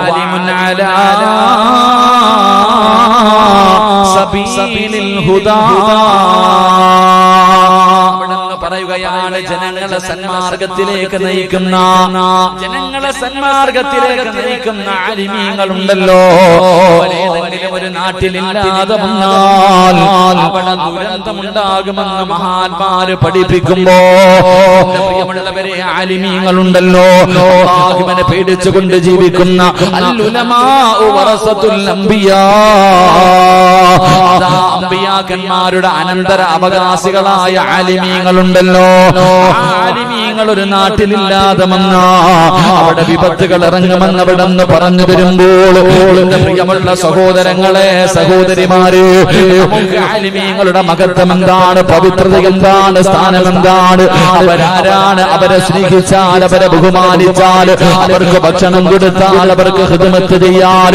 വഅലിമുൻ അലാ സബീലിൽ ഹുദാ. പറയുകയാണ് ജനങ്ങളെ സന്മാർഗത്തിലേക്ക് നയിക്കുന്ന ആലിമീങ്ങളുണ്ടല്ലോ, ഏതെങ്കിലും ഒരു നാട്ടിലില്ലാതെ വന്നാൽ അവിടെ ദുരന്തമുണ്ടാകുമെന്ന് മഹാന്മാര് പഠിപ്പിക്കുമ്പോ പ്രിയമുള്ളവരെ ആലിമീങ്ങളുണ്ടല്ലോ, അല്ലാഹുവിനെ പേടിച്ചുകൊണ്ട് ജീവിക്കുന്ന അൽ-ഉലമാഉ വറസത്തുൽ അംബിയാ, അമ്പിയാക്കന്മാരുടെ അനന്തര അവകാശികളായ ആലിമീങ്ങളുണ്ടല്ലോ. ആലിമീങ്ങൾ ഒരു നാട്ടിലില്ലാതെ വന്ന അവിടെ വിപത്തുകൾ ഇറങ്ങുമെന്ന് അവിടെ നിന്ന് പറഞ്ഞു വരുമ്പോൾ പ്രിയമുള്ള സഹോദരങ്ങളെ, സഹോദരിമാര്, ആലിമീങ്ങളുടെ മഹത്വം എന്താണ്, പവിത്രത എന്താണ്, സ്ഥാനം എന്താണ്, അവരാരാണ്, അവരെ സ്നേഹിച്ചാൽ, അവരെ ബഹുമാനിച്ചാൽ, അവർക്ക് ഭക്ഷണം കൊടുത്താൽ, അവർക്ക് ഖിദ്മത്ത് ചെയ്യാൻ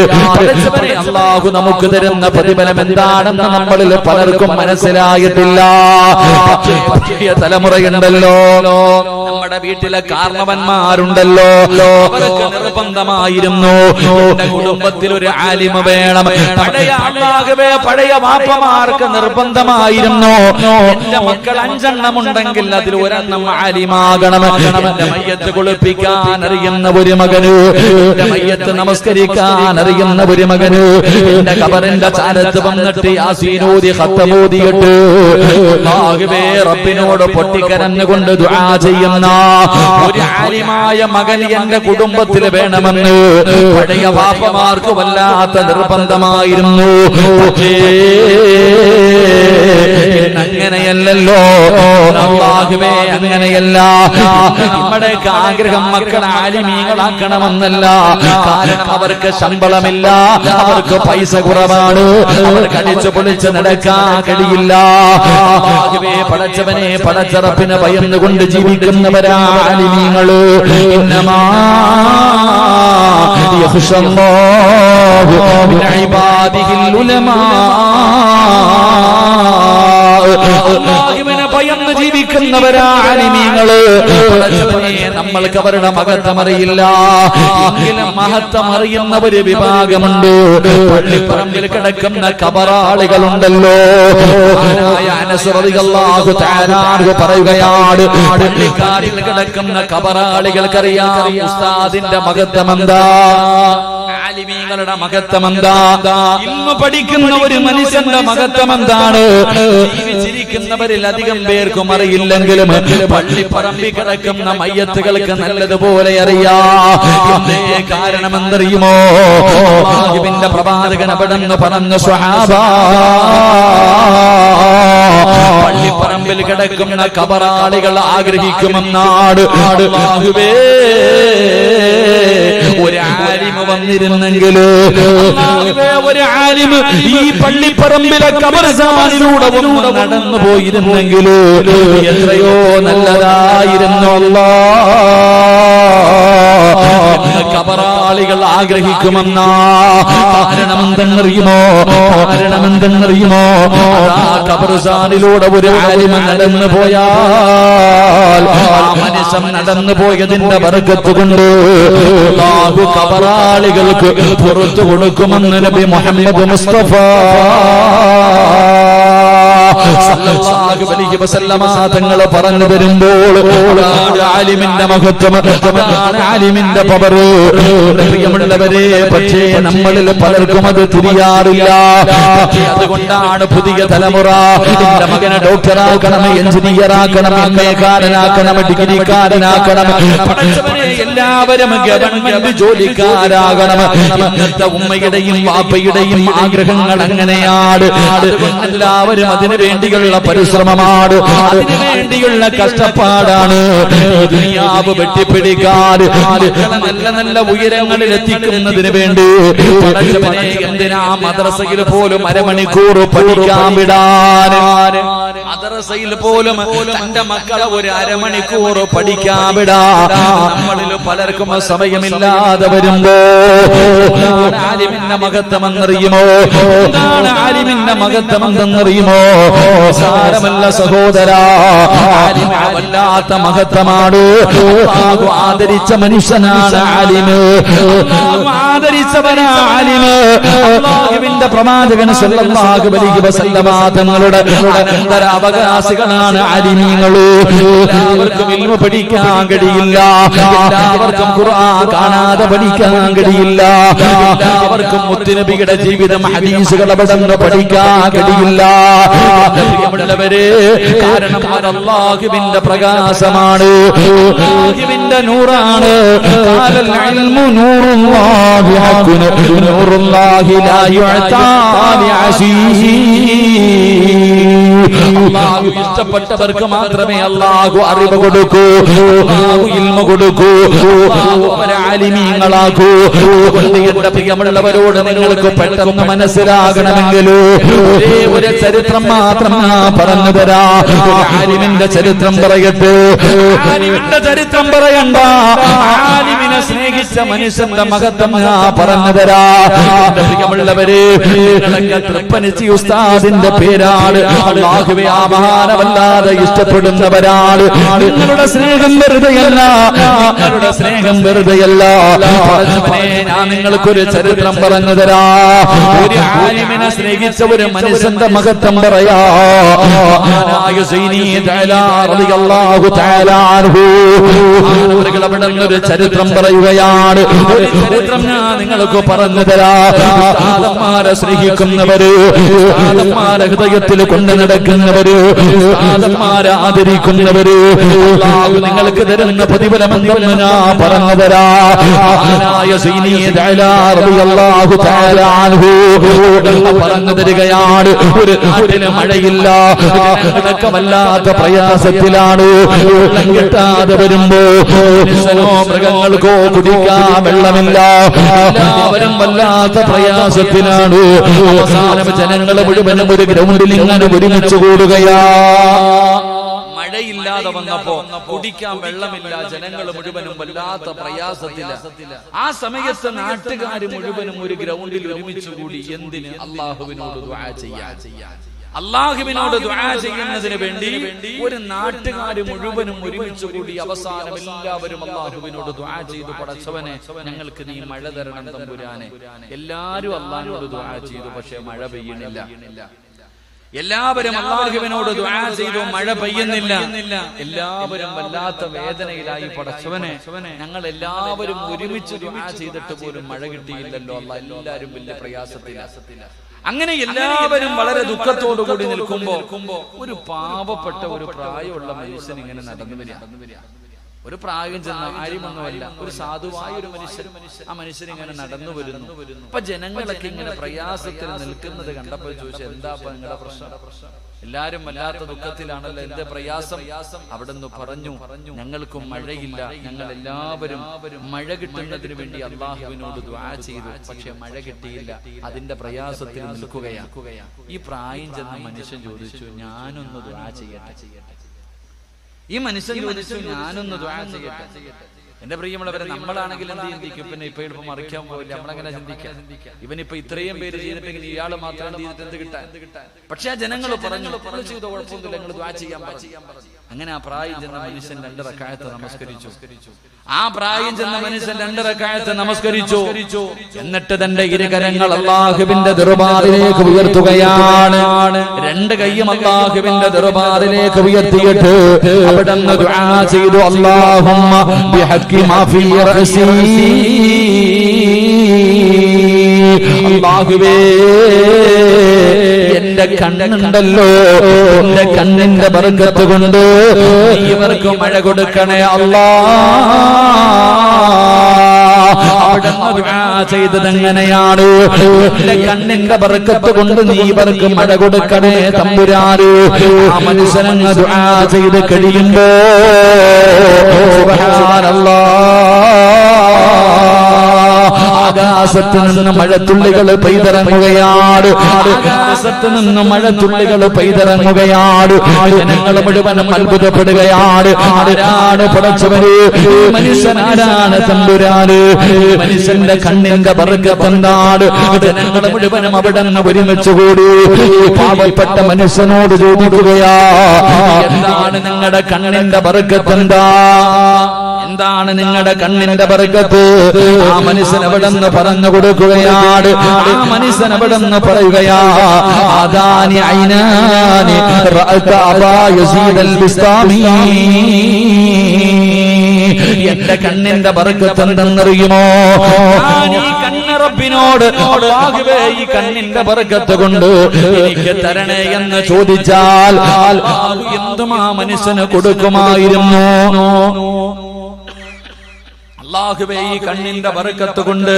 അല്ലാഹു നമുക്ക് തരുന്ന പ്രതിഫലം എന്താണെന്ന് നമ്മളിൽ പലർക്കും മനസ്സിലായിട്ടില്ല. പുതിയ തലമുറയുണ്ടല്ലോ, നമ്മുടെ വീട്ടിലെ കാരണവന്മാരുണ്ടല്ലോ, അവർക്ക് നിർബന്ധമായിരുന്നു എന്റെ കുടുംബത്തിൽ ഒരു ആലിമ വേണം. പഴയ വാപ്പമാർക്ക് നിർബന്ധമായിരുന്നു എന്റെ മക്കൾ 5 എണ്ണം ഉണ്ടെങ്കിൽ അതിൽ ഒരെണ്ണം ആലിമാകണം. എന്റെ മയ്യത്ത് കുളിപ്പിക്കാൻ അറിയുന്ന ഒരു മകന്, എന്റെ മയ്യത്ത് നമസ്കരിക്കാൻ അറിയുന്ന ഒരു മകന്, എന്റെ ഖബറിന്റെ ചാരത്ത് വന്നിട്ട് യാസീനോദി ഖത്തമോദിയിട്ട് അല്ലാഹുവേ റബ്ബിനോട് പൊട്ടിക്കരഞ്ഞുകൊണ്ട് ദുആ ചെയ്യുന്ന ഒരു ആലിമായ മകൻ എന്റെ കുടുംബത്തിൽ വേണമെന്ന് പഴയ വാപ്പമാർക്ക് വല്ലാത്ത നിർബന്ധമായിരുന്നു. അങ്ങനെയല്ലല്ലോ അല്ലാഹുവേ, അങ്ങനെയല്ല. നമ്മുടെയൊക്കെ ആഗ്രഹം മക്കളെ ആലിമീങ്ങളാക്കണമെന്നല്ല. കാരണം അവർക്ക് ശമ്പളമില്ല, അവർക്ക് പൈസ കുറവാണ്, അവർക്ക് അടിച്ചു പൊളിച്ച് നടക്കാൻ കഴിയില്ല. പടച്ചവനെ, പടച്ചറപ്പിനെ ഭയന്നുകൊണ്ട് ജീവിക്കുന്നവരാ ആലിമീങ്ങള്. ഇന്നമാ യഖ്ശല്ലാഹു മിൻ ഇബാദിഹിൽ ഉലമാ. അല്ലാഹുവിനെ ഭയന്ന് ജീവിക്കുന്നവരാ ആലിമീങ്ങള്. നമ്മൾക്ക് അവരുടെ മഹത്വം അറിയില്ല, എങ്കിലും മഹത്വം അറിയുന്ന ഒരു വിഭാഗമുണ്ട്. പള്ളിപ്പറമ്പിൽ കിടക്കുന്ന കബറാളികളുണ്ടല്ലോ. അനസ് റളിയല്ലാഹു തആല പറയുകയാണ്, പള്ളിക്കാട്ടിൽ കിടക്കുന്ന കബറാളികൾക്കറിയാം ഉസ്താദിന്റെ മഹത്വം എന്താ, ആലിമീങ്ങളുടെ മഹത്വം എന്താ, ഇൽമു പഠിക്കുന്ന ഒരു മനുഷ്യന്റെ മഹത്വം എന്താണ്. ജീവിച്ചിരിക്കുന്നവരിൽ അധികം പേർക്കും അറിയില്ലെങ്കിലും പള്ളിപ്പറമ്പിൽ കിടക്കുന്ന മയ്യത്തുകൾക്ക് നല്ലതുപോലെ അറിയാം. കാരണം എന്തറിയുമോ, അല്ലാഹുവിന്റെ പ്രവാചകൻ അവിടെന്ന് പറഞ്ഞു, സ്വഹാബാ, പള്ളിപ്പറമ്പിൽ കിടക്കുന്ന കബറാളികൾ ആഗ്രഹിക്കുമെന്നാണ്. അല്ലാഹുവേ, ഒരു ആലിമ വന്നിരുന്നെങ്കിൽ, ഒരു ആലിമ ഈ പള്ളിപ്പറമ്പിലെ ഖബർസ്ഥാനിലൂടെ നടന്നു പോയിരുന്നെങ്കിൽ എത്രയോ നല്ലതായിരുന്നു. അല്ലാഹ് കബറാളികൾ ആഗ്രഹിക്കുമെന്നാ. കാരണമെന്തെന്നറിയുമോ, ഖബർസ്ഥാനിലൂടെ ഒരു ആലിമ നടന്നു പോയാൽ ആ മനുഷ്യൻ നടന്നു പോയതിന്റെ ബർക്കത്ത് കൊണ്ട് അല്ലാഹു കബറാളികൾക്ക് പുറത്തു കൊടുക്കുമെന്ന് നബി മുഹമ്മദ് മുസ്തഫ സല്ലല്ലാഹു അലൈഹി വസല്ലമ തങ്ങൾ പറഞ്ഞു വരുമ്പോൾ ആലിമിന്റെ മഹത്വം, ആലിമിന്റെ പവർ. പ്രിയമുള്ളവരെ, പക്ഷേ നമ്മളിൽ പലർക്കും അത് തിരിയാറില്ല. അതുകൊണ്ടാണ് പുതിയ തലമുറ എന്റെ മകനെ ഡോക്ടറാക്കണം, എഞ്ചിനീയറാക്കണം, എംഎക്കാരനാക്കണം, ഡിഗ്രിക്കാരനാക്കണം, എല്ലാവരും ഗവൺമെന്റ് ജോലിക്കാരാകണം. ഇന്നത്തെ ഉമ്മയുടെയും വാപ്പയുടെയും ആഗ്രഹങ്ങൾ അങ്ങനെയാണ്. എല്ലാവരും അതിനു വേണ്ടിയുള്ള പരിശ്രമമാണ്, അതിനു വേണ്ടിയുള്ള കഷ്ടപ്പാടാണ്. ദുനിയാവ് വെട്ടിപ്പിടിക്കാൻ, നല്ല നല്ല ഉയരങ്ങളിൽ എത്തിക്കുന്നതിന് വേണ്ടി എന്തിനാ മദ്രസയിൽ പോലും അരമണിക്കൂർ പഠിക്കാൻ വിടാൻ, മദ്രസയിൽ പോലും തന്റെ മക്കളെ ഒരു അരമണിക്കൂർ പഠിക്കാൻ വിടാൻ നമ്മളിൽ പലർക്കും സമയമില്ലാതെ വരുമ്പോ ആലിമിന്റെ മഹത്വം എന്നറിയുമോ, എന്താണ് ആലിമിന്റെ മഹത്വം എന്തെന്നറിയുമോ? നിസാരമല്ല സഹോദരാ. വല്ലാത്ത മഹത്വമാണ്. അല്ലാഹു ആദരിച്ച മനുഷ്യനാണ് ആലിമ്. അല്ലാഹു ആദരിച്ചവനാ ആലിമ്. അല്ലാഹുവിന്റെ പ്രവാചകൻ സല്ലല്ലാഹു അലൈഹി വസല്ലമ തങ്ങളുടെ അനന്തരാവകാശികളാണ് ആലിമീങ്ങൾ. എല്ലാവർക്കും ഇൽമു പഠിക്കാൻ കഴിയില്ല, എല്ലാവർക്കും ഖുർആൻ കാണാതെ പഠിക്കാൻ കഴിയില്ല, എല്ലാവർക്കും മുത്തുനബിയുടെ ജീവിതം ഹദീസുകൾ അവിടുന്ന് പഠിക്കാൻ കഴിയില്ല. പ്രിയമുള്ളവരെ, കാരണം അത് അല്ലാഹുവിന്റെ പ്രകാശമാണ്, അല്ലാഹുവിന്റെ നൂറാണ്. ഖാലൽ ഇൽമു നൂറുല്ലാഹി ഹഖുൻ നൂറുല്ലാഹി ലാ യുഅതാ ലിഅസീഹി. അല്ലാഹു ഇഷ്ടപ്പെട്ടവർക്ക് മാത്രമേ അല്ലാഹു അറിവ് കൊടുക്കൂ, അല്ലാഹു ഇൽമു കൊടുക്കൂ, അല്ലാഹു അവരെ ആലിമീങ്ങളാക്കൂ. എന്റെ പ്രിയമുള്ളവരോട് നിങ്ങൾക്ക് പെട്ടെന്ന് മനസ്സിലാകണമെങ്കിൽ ഒരേ ഒരു ചരിത്രം മാത്രം ഞാൻ പറഞ്ഞു തരാ. ആലിമിന്റെ ചരിത്രം പറയട്ടെ. ആലിമിന്റെ ചരിത്രം പറയണ്ട, ആലിമിനെ സ്നേഹിച്ച മനുഷ്യന്റെ മഹത്വം ഞാൻ പറഞ്ഞു തരാ. എന്റെ പ്രിയമുള്ളവരെ, തൃപ്പനിച്ചി ഉസ്താദിന്റെ പേരാണ്. അല്ലാഹുവേ, ആ മഹാനവല്ലാതെ ഇഷ്ടപ്പെടുന്നവരാണ്. നിങ്ങളുടെ സ്നേഹം വെറുതെയല്ല, നിങ്ങളുടെ സ്നേഹം വെറുതെയല്ല. ഞാൻ നിങ്ങൾക്കൊരു ചരിത്രം പറഞ്ഞു തരാ. ഒരു ആലിമിനെ സ്നേഹിച്ച ഒരു മനുഷ്യന്റെ മഹത്വം പറയാ. ഒരു ചരിത്രം പറയുകയാണ്. ഒരു ചരിത്രം ഞാൻ നിങ്ങൾക്ക് പറഞ്ഞു തരാ. ഉസ്താദന്മാരെ സ്നേഹിക്കുന്നവര്, ഉസ്താദന്മാരെ ഹൃദയത്തിൽ കൊണ്ടു നടക്കുന്നവര്, ഉസ്താദന്മാരെ ആദരിക്കുന്നവര്, അല്ലാഹു നിങ്ങൾക്ക് തരുന്ന പ്രതിഫലമെന്ന് ഞാൻ പറഞ്ഞു തരാ. പറഞ്ഞു തരികയാണ്. ഒരു നാട്ടിന് മഴയില്ല, അടക്കമല്ലാത്ത പ്രയാസത്തിലാണ്. വെള്ളം കിട്ടാതെ വരുമ്പോ മൃഗങ്ങൾക്കോ കുടിക്കാൻ വെള്ളമില്ല, എല്ലാവരും വല്ലാത്ത പ്രയാസത്തിലാണ്. അവസാനം ജനങ്ങൾ മുഴുവനും ഒരു ഗ്രൗണ്ടിൽ ഇങ്ങനെ ഒരുമിച്ച് കൂടുകയാ. മഴയില്ലാതെ വന്നപ്പോ കുടിക്കാൻ വെള്ളമില്ല, ജനങ്ങൾ മുഴുവനും വല്ലാത്ത പ്രയാസത്തില. ആ സമയത്ത് നാട്ടുകാര് മുഴുവനും ഒരു ഗ്രൗണ്ടിൽ ഒരുമിച്ച് കൂടി. എന്തിന്? അല്ലാഹുവിനോട് ദുആ ചെയ്യാൻ. അല്ലാഹുവിനോട് ദുആ ചെയ്യുന്നതിന് വേണ്ടി ഒരു നാട്ടുകാര് മുഴുവനും ഒരുമിച്ച് കൂടി. അവസാനം എല്ലാവരും അല്ലാഹുവിനോട് ദുആ ചെയ്തു, പടച്ചവനെ ഞങ്ങൾക്ക് നീ മഴ തരണം തമ്പുരാനെ. എല്ലാരും അല്ലാഹുവിനോട് ദുആ ചെയ്തു, പക്ഷെ മഴ പെയ്യണില്ല. എല്ലാവരും അല്ലാഹുവിനോട് ദുആ ചെയ്തു, മഴ പെയ്യുന്നില്ല. എല്ലാവരും വല്ലാത്ത വേദനയിലായി. പടച്ചവനെ, ഞങ്ങൾ എല്ലാവരും ഒരുമിച്ച് ദുആ ചെയ്തിട്ട് പോലും മഴ കിട്ടിയില്ലല്ലോ അല്ലാഹ്. എല്ലാവരും വലിയ പ്രയാസത്തില. അങ്ങനെ എല്ലാവരും വളരെ ദുഃഖത്തോടു കൂടി നിൽക്കുമ്പോ ഒരു പാവപ്പെട്ട ഒരു പ്രായമുള്ള മനുഷ്യൻ ഇങ്ങനെ നടന്നു വരിക. ഒരു പ്രായം ചെന്ന ആരുമൊന്നുമല്ല, ഒരു സാധുവായ ഒരു മനുഷ്യൻ. ആ മനുഷ്യൻ ഇങ്ങനെ നടന്നു വരുന്നു. അപ്പൊ ജനങ്ങളൊക്കെ ഇങ്ങനെ പ്രയാസത്തിൽ നിൽക്കുന്നത് കണ്ടപ്പോൾ ചോദിച്ചു, എന്താ നിങ്ങളുടെ പ്രശ്നം? എല്ലാരും വല്ലാത്ത ദുഃഖത്തിലാണല്ലോ, എന്ത് പ്രയാസം? അവിടുന്ന് പറഞ്ഞു, ഞങ്ങൾക്കും മഴയില്ല, ഞങ്ങൾ എല്ലാവരും മഴ കിട്ടുന്നതിന് വേണ്ടി അല്ലാഹുവിനോട് ദുആ ചെയ്തു, പക്ഷെ മഴ കിട്ടിയില്ല, അതിന്റെ പ്രയാസത്തിൽ നിൽക്കുകയാണ്. ഈ പ്രായം ചെന്ന മനുഷ്യൻ ചോദിച്ചു, ഞാനൊന്ന് ദുആ ചെയ്യട്ടെ. ഈ മനുഷ്യൻ ചോദിച്ചു, ഞാനൊന്ന് ദുആ ചെയ്യട്ടെ. എന്റെ പ്രിയമുള്ളവരെ, നമ്മളാണെങ്കിൽ എന്ത് ചിന്തിക്കും? പിന്നെ ഇപ്പൊ എളുപ്പം മറിക്കാൻ പോയില്ല, നമ്മളെങ്ങനെ ചിന്തിക്കാം? ഇവനിപ്പോ ഇത്രയും പേര് ചെയ്തിട്ടെങ്കിൽ ഇയാള് മാത്രം ചെയ്തിട്ട് എന്ത് കിട്ടാൻ? പക്ഷെ ആ ജനങ്ങൾ പറഞ്ഞു, ചെയ്തോ കുഴപ്പമൊന്നുമില്ല, നിങ്ങൾ ദുആ ചെയ്യാൻ പറഞ്ഞു. അങ്ങനെ ആ പ്രായം ചെന്ന മനുഷ്യൻ 2 റക്അത്ത് നമസ്കരിച്ചു. ആ പ്രായം ചെന്ന മനുഷ്യൻ 2 റക്അത്ത് നമസ്കരിച്ചു. എന്നിട്ട് തന്റെ ഇരുകരങ്ങൾ അല്ലാഹുവിന്റെ ദർബാറിലേക്ക് ഉയർത്തുകയാണ്. 2 കൈയും അല്ലാഹുവിന്റെ ദർബാറിലേക്ക് ഉയർത്തിയിട്ട് അവിടുന്ന് ദുആ ചെയ്തു, അല്ലാഹുമ്മ ബിഹഖി മാ ഫീ റഅസി. അല്ലാഹുവേ, എന്റെ കണ്ണുണ്ടല്ലോ, എന്റെ കണ്ണിന്റെ ബർക്കത്ത് കൊണ്ട് ഇവർക്ക് മഴ കൊടുക്കണേ അല്ലാഹ്. അവിടുന്ന് ദുആ ചെയ്തത് എങ്ങനെയാണ്? എന്റെ കണ്ണിന്റെ ബർക്കത്ത് കൊണ്ട് നീ ഇവർക്ക് മഴ കൊടുക്കണേ തമ്പുരാന്. ആ മനുഷ്യനങ്ങ് ദുആ ചെയ്ത് കഴിയുമ്പോ സുബ്ഹാനല്ലാഹ്, ആ ആകാശത്ത് നിന്ന് മഴത്തുള്ളികൾ പെയ്തിറങ്ങുകയാണ്. ആകാശത്ത് നിന്ന് മഴത്തുള്ളികൾ പെയ്തിറങ്ങുകയാണ്. ജനങ്ങൾ മുഴുവനും അത്ഭുതപ്പെടുകയാണ്. ആരാണ് പടച്ചവന്? മനുഷ്യനാരാണ് തമ്പുരാന്? മനുഷ്യന്റെ കണ്ണിന്റെ ബർക്കത്ത് എന്താണ്? ജനങ്ങൾ മുഴുവനും അവിടെ നിന്ന് ഒരുമിച്ച് കൂടി പാവപ്പെട്ട മനുഷ്യനോട് ചോദിക്കുകയാ, എന്താണ് നിങ്ങളുടെ കണ്ണിന്റെ ബർക്കത്ത്? എന്താണ് നിങ്ങളുടെ കണ്ണിന്റെ ബർക്കത്ത്? ആ മനുഷ്യൻ അവിടെ നിന്ന് പറഞ്ഞു കൊടുക്കുകയാണ്. ആ മനുഷ്യൻ അവിടെ നിന്ന് പറയുകയാ, അദാനി ഐനാനി റഅത അബാ യസീദ് അൽ ബിസ്താമി. എന്റെ കണ്ണിന്റെ ബർക്കത്ത് എന്തെന്നറിയുമോ? ഞാൻ ഈ കണ്ണ് റബ്ബിനോട് അല്ലാഹുവേ ഈ കണ്ണിന്റെ ബർക്കത്ത് കൊണ്ട് എനിക്ക് തരണേ എന്ന് ചോദിച്ചാൽ അല്ലാഹു എന്തും ആ മനുഷ്യന് കൊടുക്കുമായിരുന്നു. അല്ലാഹുവേ ഈ കണ്ണിന്റെ ബർക്കത്ത് കൊണ്ട്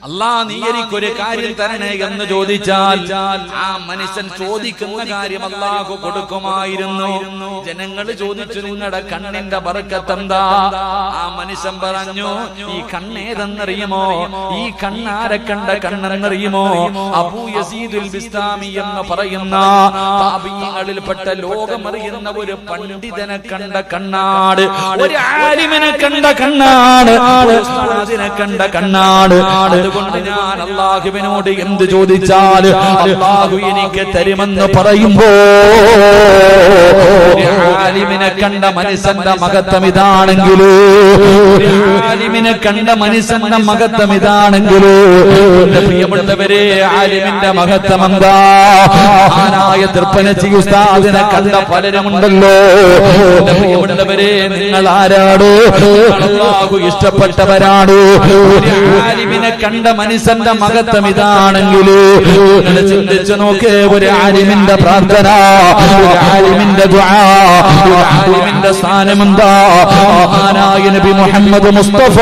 അല്ലാഹ് നീ എനിക്കൊരു കാര്യം തരണേ എന്ന് ചോദിച്ചാൽ ആ മനുഷ്യൻ ചോദിക്കുന്ന കാര്യം അല്ലാഹു കൊടുക്കുമായിരുന്നു. ജനങ്ങൾ ചോദിച്ചു, നിങ്ങളുടെ കണ്ണിന്റെ ബർക്കത്ത് എന്താ? ആ മനുഷ്യൻ പറഞ്ഞു, ഈ കണ്ണേതെന്നറിയുമോ? ഈ കണ്ണാരെ കണ്ട കണ്ണെന്നറിയുമോ? അബൂ യസീദുൽ ബിസ്താമി എന്ന് പറയുന്ന താബിഈങ്ങളിൽപ്പെട്ട ലോകമറിയുന്ന ഒരു പണ്ഡിതനെ കണ്ട കണ്ണാട്, ഒരു ആലിമിനെ കണ്ട കണ്ണാട്, ഒരു ഉസ്താദിനെ കണ്ട കണ്ണാട്. അതുകൊണ്ട് ഞാൻ അല്ലാഹുവിനോട് എന്ത് ചോദിച്ചാൽ അല്ലാഹു എനിക്ക് തരുമെന്ന് പറയുമ്പോ ആലിമിനെ കണ്ട മനുഷ്യന്റെ മഹത്വം ഇതാണെങ്കിലോ, ആലിമിനെ കണ്ട മനുഷ്യന്റെ മഹത്വം ഇതാണെങ്കിലോ, പ്രിയമുള്ളവരെ ആലിമിന്റെ മഹത്വം എന്താ? ആനായ തൃപ്പനച്ചി ഉസ്താദിനെ കണ്ട പലരുമുണ്ടല്ലോ. പ്രിയമുള്ളവരെ, നിങ്ങൾ ആരാണ്? അല്ലാഹു ഇഷ്ടപ്പെട്ടവരാണ്. ആലിമിനെ കണ്ട മനുഷ്യന്റെ മഹത്വം ഇതാണെങ്കിൽ ചിന്തിച്ചു നോക്ക്. ഒരു ആലിമിന്റെ പ്രാർത്ഥന, ഒരു ആലിമിന്റെ ദുആ, ഒരു ആലിമിന്റെ സ്ഥാനം എന്താ? മഹാനായ നബി മുഹമ്മദ് മുസ്തഫ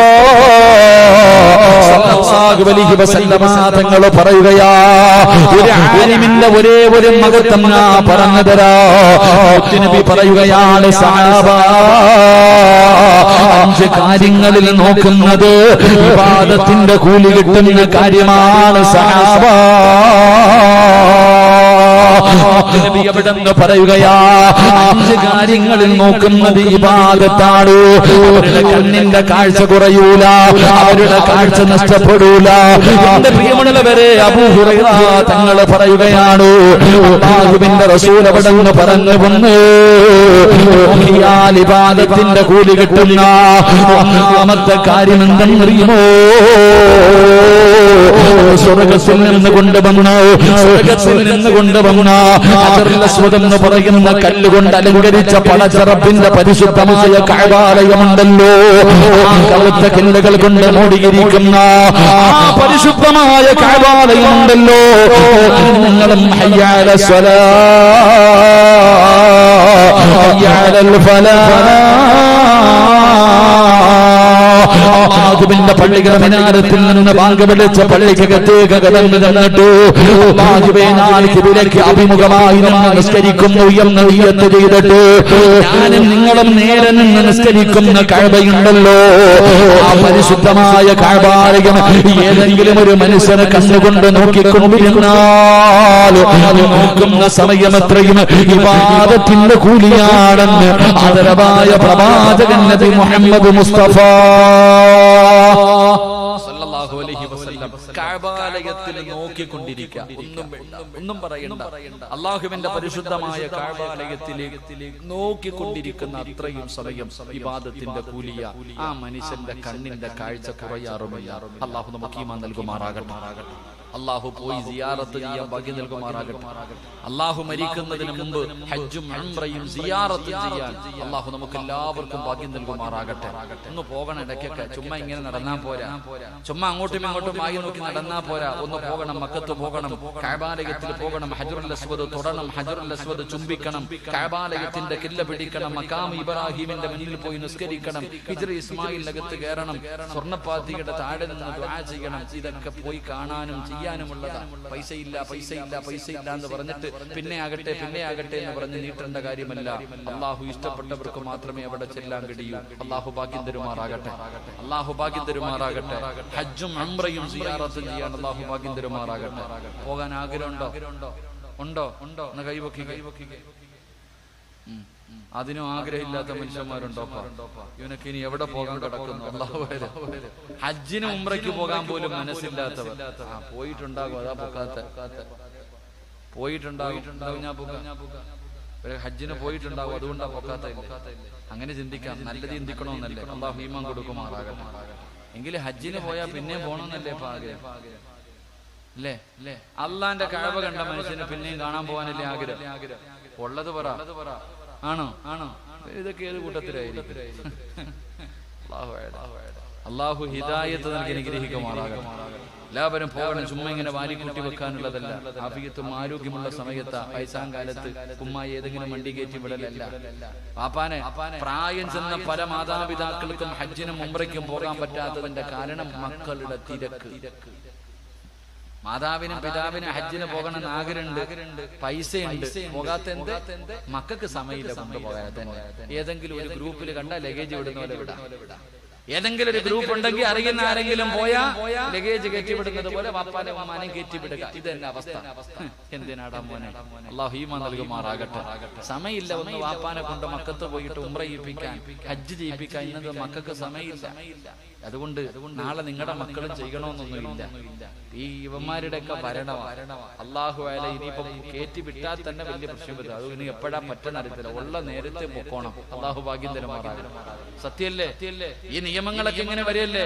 സല്ലല്ലാഹു അലൈഹി വസല്ലമ തങ്ങൾ പറയുകയാ, ഒരു ആലിമിന്റെ ഒരേ ഒരു മഹത്വം ഞാൻ പറഞ്ഞു തരാ. നബി പറയുകയാണ്, സഹാബ 5 കാര്യങ്ങളിൽ നോക്കുന്നത് ഇബാദത്തിന്റെ കൂലി കിട്ടുന്ന കാര്യമാണ് സഹാബ. നബി അവിടെന്ന് പറയുകയാ, 5 കാര്യങ്ങളിൽ നോക്കുന്നത് ഇബാദത്താണ്. അവരുടെ കണ്ണിന്റെ കാഴ്ച കുറയൂല, അവരുടെ കാഴ്ച നഷ്ടപ്പെടൂല. എന്റെ പ്രിയമുള്ളവരെ, അബൂ ഹുറൈറ തങ്ങൾ പറയുകയാണ്, അല്ലാഹുവിന്റെ റസൂൽ അവിടെന്ന് പറഞ്ഞു വന്നു, ഇബാദത്തിന്റെ കൂലി കിട്ടുന്ന ഒന്നാമത്തെ കാര്യം എന്തെന്നറിയുമോ? സ്വർഗത്തിൽ നിന്ന് കൊണ്ടുവന്ന എന്ന് പറയുന്ന കല്ലുകൊണ്ട് അലങ്കരിച്ച പടച്ചറപ്പിന്റെ പരിശുദ്ധമായ കഅബാലയമുണ്ടല്ലോ. കറുത്ത കല്ലുകൾ കൊണ്ട് മൂടിയിരിക്കുന്ന ആ പരിശുദ്ധമായ കഅബാലയമുണ്ടല്ലോ. നിങ്ങളും ഹയ്യ അലൽ സ്വലാ ഹയ്യ അലൽ ഫലാഹ് അല്ലാഹുവിന്റെ പള്ളിയുടെ മിനാരത്തിൽ നിന്ന് ബാങ്ക് വിളിച്ച പള്ളിക്കകത്തേക്ക് കടന്നു ചെന്നിട്ട് അല്ലാഹുവേ ഞാൻ ഖിബിലയ്ക്ക് അഭിമുഖമായി നിന്ന് നിസ്കരിക്കുന്നു എന്ന് നിയ്യത്ത് ചെയ്തിട്ട് ഞാനും നിങ്ങളും നേരെ നിന്ന് നിസ്കരിക്കുന്ന കഅബയുണ്ടല്ലോ, ആ പരിശുദ്ധമായ കഅബാലയം ഏതെങ്കിലും ഒരു മനുഷ്യനെ കണ്ണുകൊണ്ട് നോക്കിക്കൊണ്ടിരുന്നാൽ നോക്കുന്ന സമയം എത്രയും ഇബാദത്തിന്റെ കൂലിയാണെന്ന് ആദരവായ പ്രവാചകൻ നബി മുഹമ്മദ് മുസ്തഫ സല്ലല്ലാഹു അലൈഹി വസല്ലം കഅബാലയത്തിൽ നോക്കിക്കൊണ്ടിരിക്കുക. ഒന്നും പറയണ്ട. അല്ലാഹുവിന്റെ പരിശുദ്ധമായ കഅബാലയത്തിലേക്ക് നോക്കിക്കൊണ്ടിരിക്കുന്ന അത്രയും സമയം ഇബാദത്തിന്റെ കൂലിയ. ആ മനുഷ്യന്റെ കണ്ണിന്റെ കാഴ്ച കുറയാറുമില്ല. അല്ലാഹു നമുക്ക് ഈമാൻ നൽകുമാറാകട്ടെ. അല്ലാഹു പോയി സിയാറത്ത് ചെയ്യാൻ ഭാഗ്യം നൽകുമാറാകട്ടെ. അല്ലാഹു മരിക്കുന്നതിന് മുമ്പ് ഹജ്ജും ഉംറയും സിയാറത്ത് ചെയ്യാൻ അല്ലാഹു നമുക്ക് എല്ലാവർക്കും ഭാഗ്യം നൽകുമാറാകട്ടെ. ഒന്ന് പോകണം ഇടയ്ക്കൊക്കെ. ചുമ്മാ ഇങ്ങനെ നടന്നാ പോരാ, ചുമ്മാ അങ്ങോട്ടും ഇങ്ങോട്ടും വായി നോക്കി നടന്നാ പോരാ. ഒന്ന് പോകണം, മക്കത്ത് പോകണം, കഅബാലയത്തിൽ പോകണം, ഹജറുൽ അസ്വദ് തൊടണം, ഹജറുൽ അസ്വദ് ചുംബിക്കണം, കഅബാലയത്തിന്റെ കില്ല പിടിക്കണം, മഖാം ഇബ്രാഹിമിന്റെ മുന്നിൽ പോയി നിസ്കരിക്കണം, ഹിജ്റ ഇസ്മായിൽ അകത്ത് കയറണം, സ്വർണ്ണപ്പാത്തിയുടെ താഴെ നിന്ന് ദുആ ചെയ്യണം. ഇതൊക്കെ പോയി കാണാനും ചെയ്യാനുമുള്ളതാണ്. പൈസ ഇല്ല എന്ന് പറഞ്ഞിട്ട് പിന്നെ ആകട്ടെ എന്ന് പറഞ്ഞ് നീട്ടേണ്ട കാര്യമല്ല. അള്ളാഹു ഇഷ്ടപ്പെട്ടവർക്ക് മാത്രമേ അവിടെ ചെല്ലാൻ കഴിയൂ. അള്ളാഹു ഭാഗ്യം തരുമാറാകട്ടെ. ഹജ്ജും ഉംറയും സിയാറത്തും ചെയ്യാൻ അള്ളാഹു ഭാഗ്യം തരുമാറാകട്ടെ. പോകാൻ ആഗ്രഹമുണ്ടോ? എന്ന് കൈവക്കിക്കേ. അതിനും ആഗ്രഹമില്ലാത്ത മനുഷ്യന്മാരുണ്ടോപ്പാ? ഇവനൊക്കെ ഇനി എവിടെ പോകാൻ കിടക്കുന്നു? അള്ളാഹു ഹജ്ജിനും ഉംറയ്ക്ക് പോകാൻ പോലും മനസ്സില്ലാത്തവർ പോയിട്ടുണ്ടാകും. അതാ പൊക്കാത്ത പോയിട്ടുണ്ടാകും. ഹജ്ജിന് പോയിട്ടുണ്ടാകും, അതുകൊണ്ടാ പൊക്കാത്ത. അങ്ങനെ ചിന്തിക്കാം. നല്ലത് ചിന്തിക്കണമെന്നല്ലേ? അള്ളാഹു ഈമാൻ കൊടുക്കുമാറാകട്ടെ. എങ്കിലും ഹജ്ജിന് പോയാൽ പിന്നെ പോകണമെന്നല്ലേ ആഗ്രഹം? അല്ലേ? അള്ളാന്റെ കഅബ കണ്ട മനുഷ്യന് പിന്നെയും കാണാൻ പോകാനല്ലേ ആഗ്രഹം? ഉള്ളത് പറ. ആണോ? ഇതൊക്കെ ഏത് കൂട്ടത്തിലായിരിക്കും? അള്ളാഹു ഹിദായത്ത് നൽകി അനുഗ്രഹിക്കുമാറാകട്ടെ. എല്ലാവരും പോകണം. ചുമ്മാ ഇങ്ങനെ വാരിക്കൂട്ടി വെക്കാനുള്ളതല്ല. ആഫിയത്തും ആരോഗ്യമുള്ള സമയത്ത് വയസ്സാം കാലത്ത് ഉമ്മായി ഏതെങ്കിലും വണ്ടി കയറ്റി വിടലല്ല. പാപ്പാനെ പ്രായം ചെന്ന പല മാതാപിതാക്കൾക്കും ഹജ്ജിനും ഉംറയ്ക്കും പോകാൻ പറ്റാത്തതിന്റെ കാരണം മക്കളുടെ തിരക്ക്. മാതാവിനും പിതാവിനും ഹജ്ജിന് പോകണമെന്ന് ആഗ്രഹമുണ്ട്, പൈസയുണ്ട്, പോകാത്ത എന്ത്? മക്കൾക്ക് സമയമില്ല കൊണ്ടുപോകാൻ തന്നെ. ഏതെങ്കിലും ഒരു ഗ്രൂപ്പിൽ കണ്ട ലഗേജ് വിടുന്ന പോലെ വിടാം. ഏതെങ്കിലും ഒരു ഗ്രൂപ്പ് ഉണ്ടെങ്കിൽ അറിയുന്ന ആരെങ്കിലും പോയാ ലഗേജ് കയറ്റിവിടുന്നത് പോലെ വാപ്പാനെ ഉമ്മാനെയും കയറ്റിവിടുക. ഇത് തന്നെ അവസ്ഥ. എന്തിനാടാ മോനെ? അല്ലാഹു ഈമാൻ നൽകുമാറാകട്ടെ. സമയമില്ല ഒന്ന് വാപ്പാനെ കൊണ്ട് മക്കത്ത് പോയിട്ട് ഉംറ ചെയ്യിപ്പിക്കാൻ, ഹജ്ജ് ചെയ്യിപ്പിക്കാൻ. ഇന്നത് മക്കൾക്ക് സമയമില്ല. അതുകൊണ്ട് നാളെ നിങ്ങളുടെ മക്കളും ചെയ്യണമെന്നൊന്നുമില്ല. ഈ യുവന്മാരുടെ ഒക്കെ ഭരണമാണ്. അള്ളാഹു അല ഇനിയിപ്പം കയറ്റി വിട്ടാൽ തന്നെ വലിയ പ്രശ്നമില്ല. അത് ഇനി എപ്പോഴാ പറ്റുന്ന അറിയത്തില്ല. ഉള്ള നേരത്തെ പൊക്കോണം. അള്ളാഹു ഭാഗ്യം തരുമാറാകട്ടെ. സത്യല്ലേ? ഈ നിയമങ്ങളൊക്കെ ഇങ്ങനെ വരെയല്ലേ?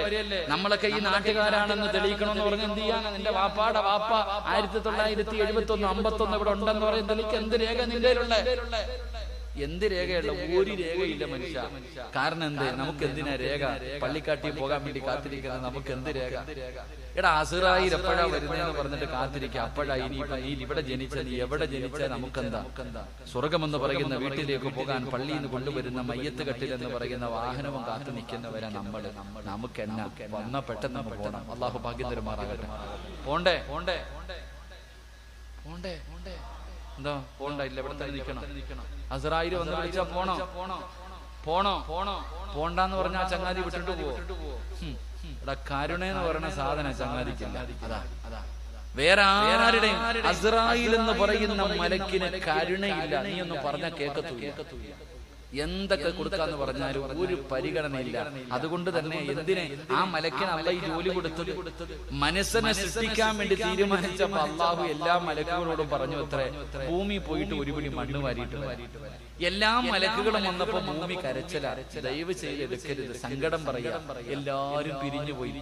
നമ്മളൊക്കെ ഈ നാട്ടുകാരാണെന്ന് തെളിയിക്കണമെന്ന് പറഞ്ഞ് എന്ത് ചെയ്യാൻ? നിന്റെ വാപ്പാടെ വാപ്പ 1971 51 ഇവിടെ ഉണ്ടെന്ന് പറയുന്നത് തെളിയിക്ക്. എന്ത് രേഖ നിന്റെ ഉള്ള? എന്ത് രേഖയുള്ള? ഒരു രേഖയില്ല മനുഷ്യ. കാരണം എന്ത്? നമുക്ക് എന്തിനാ രേഖ? പള്ളിക്കാട്ടി പോകാൻ വേണ്ടി കാത്തിരിക്കുന്നത് നമുക്ക് എന്ത് രേഖ? എടാ അസ്റായീൽ എപ്പോഴാ വരുന്നതെന്ന് പറഞ്ഞിട്ട് കാത്തിരിക്കുക. അപ്പോഴാ ഇനിയിപ്പോ നീ ഇവിടെ ജനിച്ച, നീ എവിടെ ജനിച്ച നമുക്കെന്താ? സ്വർഗമെന്ന് പറയുന്ന വീട്ടിലേക്ക് പോകാൻ പള്ളിയിൽ നിന്ന് കൊണ്ടുവരുന്ന മയ്യത്ത് കട്ടിൽ എന്ന് പറയുന്ന വാഹനവും കാത്തു നിൽക്കുന്നവരെ നമുക്ക് എന്നാ വന്ന പെട്ടെന്ന് നമുക്ക് പോകണം. അള്ളാഹു ഭാഗ്യം തരുമാറാകട്ടെ. പോണ്ടേ? എന്താ പോണ്ട? ഇല്ല, ഇവിടെ തന്നെ നിൽക്കണം. അസ്റായീൽ വന്ന് വിളിച്ചാ പോണോ? പോണ്ടാന്ന് പറഞ്ഞാൽ ചങ്ങാതി വിട്ടിട്ട് പോവോ? ഇവിടെ കരുണയെന്ന് പറയുന്ന സാധനം ചങ്ങാതിക്കില്ല. അതാ വേറെ ആരുടെയും അസ്റായീൽ എന്ന് പറയുന്ന മലക്കിന് കരുണയില്ല. നീ ഒന്ന് പറഞ്ഞാൽ കേൾക്കത്തില്ല. എന്തൊക്കെ കൊടുക്കാന്ന് പറഞ്ഞാലും ഒരു പരിഗണനയില്ല. അതുകൊണ്ട് തന്നെ എന്തിനെ ആ മലക്കിന് അള്ളാഹു ഈ ജോലി കൊടുത്തത്? മനസ്സിനെ സൃഷ്ടിക്കാൻ വേണ്ടി തീരുമാനിച്ചപ്പോ അള്ളാഹു എല്ലാ മലക്കുകളോടും പറഞ്ഞു അത്രേ, ഭൂമി പോയിട്ട് ഒരു പിടി മണ്ണ് വാരിയിട്ട്. എല്ലാ മലക്കുകളും വന്നപ്പോ ഭൂമി കരച്ചില. ദയവ് ചെയ്ത് എടുക്കരുത്, സങ്കടം പറയാ. എല്ലാരും പിരിഞ്ഞു പോയി.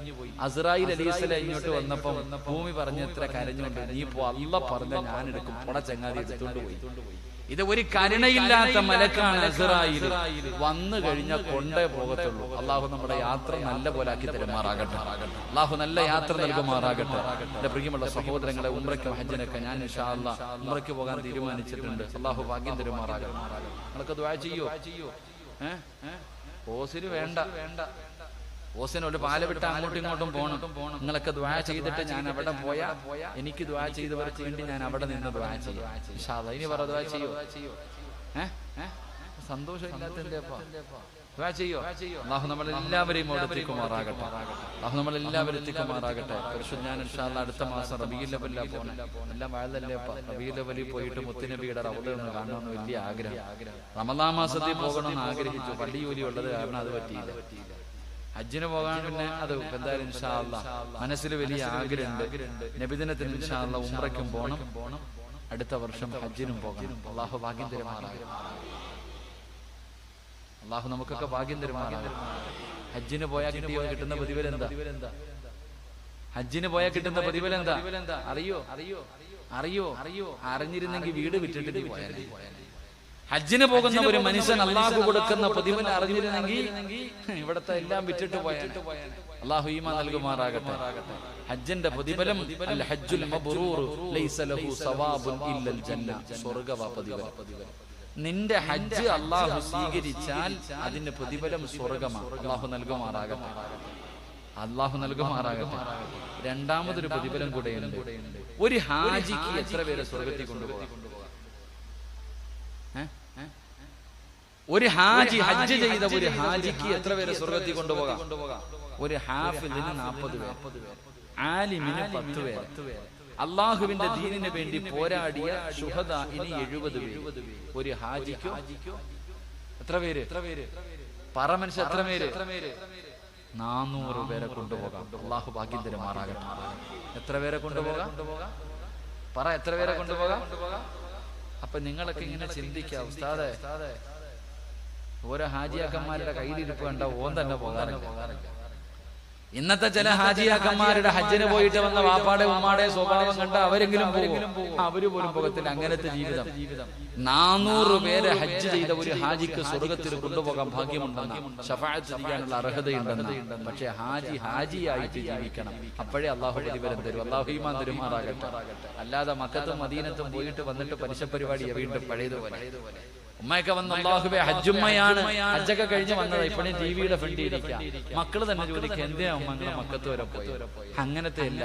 അസ്റായീൽ അലൈഹിസ്സലാം ഇങ്ങോട്ട് വന്നപ്പോ ഭൂമി പറഞ്ഞ എത്ര കരഞ്ഞുകൊണ്ട്, നീ പോ, അള്ളാഹ് പറഞ്ഞ ഞാൻ എടുക്കും, പൊട ചങ്ങാതി എടുത്തോണ്ട് പോയി. ഇത് ഒരു കരുണയില്ലാത്ത മലക്കാണ് അസ്റായീൽ. വന്നു കഴിഞ്ഞാൽ കൊണ്ടേ പോകത്തുള്ളൂ. അള്ളാഹു നമ്മുടെ യാത്ര നല്ല പോലെ ആക്കി തരുമാറാകട്ടെ. അള്ളാഹു നല്ല യാത്ര നൽകുമാറാകട്ടെ. എന്റെ പ്രിയമുള്ള സഹോദരങ്ങളെ, ഉംറയ്ക്കും ഹജ്ജിനൊക്കെ ഞാൻ ഇൻഷാ അല്ലാഹ് ഉംറയ്ക്ക് പോകാൻ തീരുമാനിച്ചിട്ടുണ്ട്. അള്ളാഹു ഭാഗ്യം തരുമാറാകട്ടെ. നിങ്ങളൊക്കെ ദുആ ചെയ്യോ? ഓസിന് വേണ്ട, ഓസിനോട് പാല വിട്ട് അങ്ങോട്ടും ഇങ്ങോട്ടും പോകണം. നിങ്ങളൊക്കെ ദുആ ചെയ്തിട്ട് ഞാൻ അവിടെ പോയാ എനിക്ക് ദുആ ചെയ്തവർക്ക് വേണ്ടി ഞാൻ അവിടെ നിന്ന് ദുആ ചെയ്യാം ഇൻഷാ അല്ലാഹ്. ഇനി പറ, ദുആ ചെയ്യോ? സന്തോഷം ഇല്ലാത്തതിന്റെ ദുആ ചെയ്യോ? അല്ലാഹു നമ്മളെല്ലാവരെയും എത്തിക്കുമാറാകട്ടെ. ഞാൻ ഇൻഷാ അല്ലാഹ് അടുത്ത മാസം റബീഉൽ അവ്വലിലാ പോണേ. എല്ലാം വാഴല്ലേ അപ്പ. റബീഉൽ അവ്വലിൽ പോയിട്ട് മുത്തുനബിയുടെ റൗള ഒന്ന് കാണണമെന്ന് വലിയ ആഗ്രഹം. റമളാൻ മാസത്തിൽ പോകണമെന്ന് ആഗ്രഹിച്ചു. പള്ളി ജോലി ഉള്ളത് കാരണം അത് പറ്റിയില്ല. ഹജ്ജിന് പോകാൻ പിന്നെ അത് എന്തായാലും ഇൻഷാ അല്ലാഹ് മനസ്സിൽ വലിയ ആഗ്രഹമുണ്ട്. നബിദിനത്തിന് ഇൻഷാ അല്ലാഹ് ഉംറയ്ക്കും പോകണം. അടുത്ത വർഷം ഹജ്ജിനും പോകണം. അള്ളാഹു ഭാഗ്യം തരുമാറാകട്ടെ. അള്ളാഹു നമുക്കൊക്കെ ഭാഗ്യം തരുമാറാകട്ടെ. ഹജ്ജിന് പോയാൽ കിട്ടുന്ന പ്രതിഫലം എന്താ? ഹജ്ജിന് പോയാൽ കിട്ടുന്ന പ്രതിഫലം എന്താ അറിയോ? അറിഞ്ഞിരുന്നെങ്കിൽ വീട് വിട്ടിട്ട് പോയാൽ. ഹജ്ജിന് പോകുന്ന ഒരു മനുഷ്യൻ അള്ളാഹു കൊടുക്കുന്ന പ്രതിഫലം അറിഞ്ഞിരുന്നെങ്കിൽ ഇവിടത്തെ എല്ലാം വിറ്റിട്ട് പോയാൽ. അള്ളാഹു ഈമാൻ നൽകുമാറാകട്ടെ. ഹജ്ജിന്റെ പ്രതിഫലം അൽ ഹജ്ജുൽ മബ്റൂർ ലൈസ ലഹു സവാബുൻ ഇല്ലൽ ജന്ന. സ്വർഗ്ഗവാ പ്രതിഫലം. നിന്റെ ഹജ്ജ് അള്ളാഹു സ്വീകരിച്ചാൽ അതിന്റെ പ്രതിഫലം സ്വർഗ്ഗമാണ്. അള്ളാഹു നൽകുമാറാകട്ടെ. രണ്ടാമതൊരു പ്രതിഫലം കൂടെയുണ്ട്. ഒരു ഹാജിക്ക് എത്ര പേരെ സ്വർഗത്തിൽ കൊണ്ടുപോകാം? ഒരു ഹാജി ഹജ്ജ് ചെയ്ത ഒരു ഹാജിക്ക് എത്ര പേരെ സ്വർഗത്തിൽ കൊണ്ടുപോകാം? ഒരു ഹാഫിദിന് 40 പേർ, ആലിമിന് 10 പേർ, അള്ളാഹുവിന്റെ ദീനിന് വേണ്ടി പോരാടിയ ശുഹദാഇന് 70 പേർ. ഒരു ഹാജിക്കോ എത്ര പേര്? പറ മനുഷ്യ, എത്ര പേര്? 400 പേരെ കൊണ്ടുപോകാം. അള്ളാഹു ഭാഗ്യം തരുമാറാകട്ടെ. എത്ര പേരെ കൊണ്ടുപോകാം? പറ, എത്ര പേരെ കൊണ്ടുപോകാം? അപ്പൊ നിങ്ങളൊക്കെ ഇങ്ങനെ ചിന്തിക്കുക, ഉസ്താദേ ഓരോ ഹാജിയാക്കന്മാരുടെ കയ്യിലിരിപ്പ് കണ്ട ഓൻ തന്നെ പോകാറില്ല. ഇന്നത്തെ ചില ഹാജിയാക്കന്മാരുടെ ഹജ്ജിന് പോയിട്ട് വന്ന വാപ്പാടെ ഉമ്മാടെ സ്വഭാവം കണ്ട അവരെങ്കിലും പോകും, അവര് പോലും പോകത്തില്ല. അങ്ങനത്തെ ജീവിതം. 400 പേരെ ഹജ്ജ് ചെയ്ത ഒരു ഹാജിക്ക് സ്വർഗത്തിൽ കൊണ്ടുപോകാൻ ഭാഗ്യമുണ്ടെന്ന, ശഫാഅത്ത് ചെയ്യാനുള്ള അർഹതയുണ്ടെന്ന. പക്ഷെ ഹാജിയായിട്ട് ജീവിക്കണം. അപ്പോഴേ അള്ളാഹു പ്രതിഫലം തരും. അള്ളാഹു ഈമാൻ തരുമാറാകട്ടെ. അല്ലാതെ മക്കത്തും മദീനത്തും പോയിട്ട് വന്നിട്ട് പലിശ പരിപാടി വീണ്ടും പഴയതുപോലെ. ഉമ്മയൊക്കെ വന്ന് അല്ലാഹുവേ ഹജ്ജുമ്മയാണ്, ഹജ്ജൊക്കെ കഴിഞ്ഞ് വന്നത്, ഇപ്പോഴും ടിവിയുടെ ഫ്രണ്ടിൽ ഇരിക്കുക. മക്കള് തന്നെ ചോദിക്കുക, എന്തിനാ ഉമ്മ അങ്ങനെ മക്കത്ത് വരെ പോയി? അങ്ങനത്തെ അല്ല,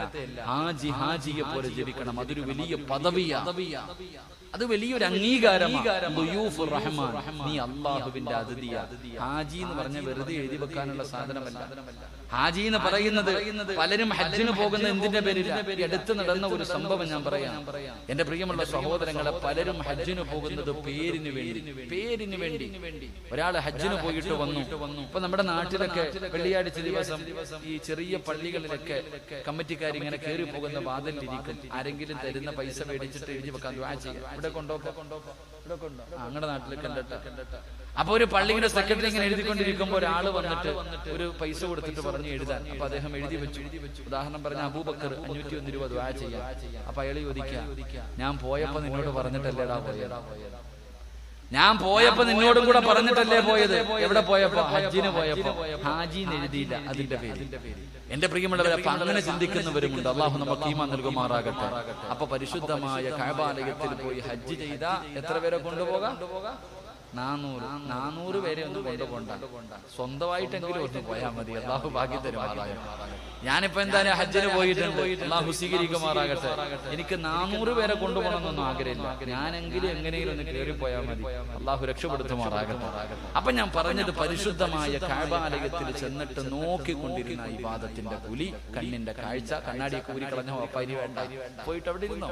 ഹാജിയെ പോലെ ജപിക്കണം. അതൊരു വലിയ പദവിയാ, അത് വലിയൊരു അംഗീകാരമാണ്. നീ അള്ളാഹുവിന്റെ അതിഥിയാ. ഹാജി എന്ന് പറഞ്ഞ വെറുതെ എഴുതി വെക്കാനുള്ള സാധനമല്ല. ഹാജി എന്ന് പറയുന്നത് പലരും ഹജ്ജിന് പോകുന്ന എന്തിന്റെ പേരില്ല? അടുത്ത് നടന്ന ഒരു സംഭവം ഞാൻ പറയാം. എന്റെ പ്രിയമുള്ള സഹോദരങ്ങളെ, പലരും ഹജ്ജിന് പോകുന്നത് പേരിന് വേണ്ടി. ഒരാൾ ഹജ്ജിന് പോയിട്ട് വന്നു. ഇപ്പൊ നമ്മുടെ നാട്ടിലൊക്കെ വെള്ളിയാഴ്ച ദിവസം ഈ ചെറിയ പള്ളികളിലൊക്കെ കമ്മിറ്റിക്കാർ ഇങ്ങനെ കയറി പോകുന്ന വാതിലിരിക്കും. ആരെങ്കിലും തരുന്ന പൈസ മേടിച്ചിട്ട് എഴുതി വെക്കാൻ ദുആ ചെയ്യാം. ഇവിടെ കൊണ്ടോ അങ്ങടെ നാട്ടിലൊക്കെ കണ്ടിട്ട്. അപ്പൊ ഒരു പള്ളിയുടെ സെക്രട്ടറി ഇങ്ങനെ എഴുതിക്കൊണ്ടിരിക്കുമ്പോൾ ഒരാള് വന്നിട്ട് ഒരു പൈസ കൊടുത്തിട്ട് പറഞ്ഞു എഴുതാൻ. അപ്പൊ അദ്ദേഹം എഴുതി വെച്ചു. ഉദാഹരണം പറഞ്ഞ അബൂബക്കർ 501 രൂപ ദുആ ചെയ്യാം. അപ്പൊ അയാൾ ചോദിക്കാം, ഞാൻ പോയപ്പോ നിന്നോട് പറഞ്ഞിട്ടല്ലേടാ പോയത്? ഞാൻ പോയപ്പോ നിന്നോടും കൂടെ പറഞ്ഞിട്ടല്ലേ പോയത്? എവിടെ പോയപ്പോ? ഹജ്ജിന് പോയപ്പോ. ഹാജിന്ന് എഴുതിയില്ല, അതിന്റെ പേര്. എന്റെ പ്രിയമുള്ളവരെ, അപ്പൊ അങ്ങനെ ചിന്തിക്കുന്നവരുമുണ്ട്. അള്ളാഹു നമുക്ക് ഈമാൻ നൽകുമാറാകട്ടെ. അപ്പൊ പരിശുദ്ധമായ കഅബാലയത്തിൽ പോയി ഹജ്ജ് ചെയ്ത എത്ര പേരെ കൊണ്ടുപോകാം? 400 പേരെ ഒന്നും കൊണ്ടുപോകണ്ട, സ്വന്തമായിട്ടെങ്കിലും ഒന്ന് പോയാൽ മതി. അള്ളാഹു ഭാഗ്യം തരുമാറാകട്ടെ. ഞാനിപ്പോ എന്തായാലും ഹജ്ജിന് പോയിട്ടുണ്ട്, അള്ളാഹു സ്വീകരിക്കുമാറാകട്ടെ. എനിക്ക് 400 പേരെ കൊണ്ടുപോകണമെന്നൊന്നും ആഗ്രഹമില്ല. ഞാനെങ്കിലും എങ്ങനെയെങ്കിലും ഒന്ന് കയറി പോയാൽ മതി. അള്ളാഹു രക്ഷപ്പെടുത്തുമാറാകട്ടെ. അപ്പൊ ഞാൻ പറഞ്ഞത്, പരിശുദ്ധമായ കഅബാലയത്തിൽ ചെന്നിട്ട് നോക്കിക്കൊണ്ടിരുന്ന ഇബാദത്തിന്റെ കൂലി, കണ്ണിന്റെ കാഴ്ച, കണ്ണാടിയെ കൂരി കളഞ്ഞ വാപ്പാരി വേണ്ട, പോയിട്ട് അവിടെ ഇരുന്നോ.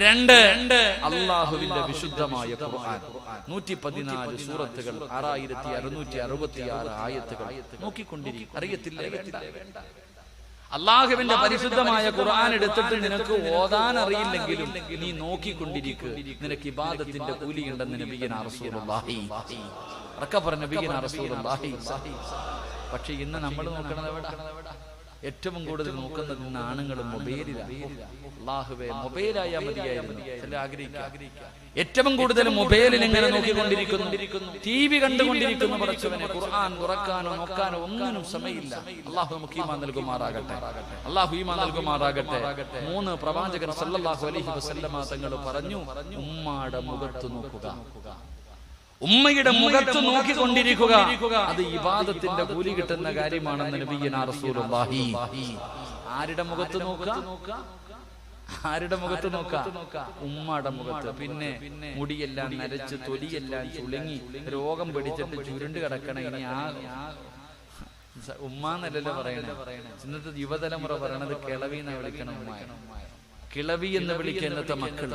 2 അള്ളാഹുവിന്റെ വിശുദ്ധമായ ഖുർആൻ, 114 സൂറത്തുകൾ, 6666 ആയത്തുകൾ നോക്കിക്കൊണ്ടിരിക്കും. അറിയത്തില്ലേ? വേണ്ട. അള്ളാഹുവിന്റെ പരിശുദ്ധമായ ഖുർആൻ എടുത്തിട്ട് നിനക്ക് ഓതാൻ അറിയില്ലെങ്കിലും നീ നോക്കിക്കൊണ്ടിരിക്കുക. നിനക്ക് ഇബാദത്തിന്റെ കൂലിയുണ്ടെന്ന് നബിയുനാ റസൂലുള്ളാഹി നബിയുനാ റസൂലുള്ളാഹി. പക്ഷെ ഇന്ന് നമ്മൾ നോക്കണത് എവിടെ? ഏറ്റവും കൂടുതൽ നോക്കുന്നത് ഇന്ന് ആണുങ്ങളും മൊബൈലിലാണ്. അല്ലാഹുവേ, മൊബൈലായാൽ മതിയായിരുന്നു ചില ആഗ്രഹിക്കുക. ഏറ്റവും കൂടുതൽ മൊബൈലിൽ ഇങ്ങനെ നോക്കിക്കൊണ്ടിരിക്കുന്നു, TV കണ്ടുകൊണ്ടിരിക്കുന്നു. പടച്ചവനെ, ഖുർആൻ തുറക്കാനോ നോക്കാനോ ഒന്നിനും സമയമില്ല. അല്ലാഹു നമുക്ക് ഈമാൻ നൽകുമാറാകട്ടെ. 3 പ്രവാചകൻ സല്ലല്ലാഹു അലൈഹി വസല്ലമ തങ്ങൾ പറഞ്ഞു, ഉമ്മയുടെ മുഖത്ത് നോക്കുക, ഉമ്മയുടെ മുഖത്ത് നോക്കിക്കൊണ്ടിരിക്കുക, അത് ഇബാദത്തിന്റെ കൂലി കിട്ടുന്ന കാര്യമാണെന്ന് നബിയുനാ റസൂലുള്ളാഹി. ആരുടെ മുഖത്ത് നോക്കുക? ഉമ്മയുടെ മുഖത്ത്. പിന്നെ മുടിയെല്ലാം നരച്ച്, തൊലിയെല്ലാം ചുളുങ്ങി, രോഗം പിടിച്ചിട്ട് ചുരുണ്ട് കിടക്കണ. ഇനി ഉമ്മാന്നല്ലല്ലോ പറയണേ. ഇന്നത്തെ യുവതലമുറ പറയണത് കിളവിന്ന് വിളിക്കണം. കിളവി എന്ന് വിളിക്കുന്നത്തെ മക്കൾ.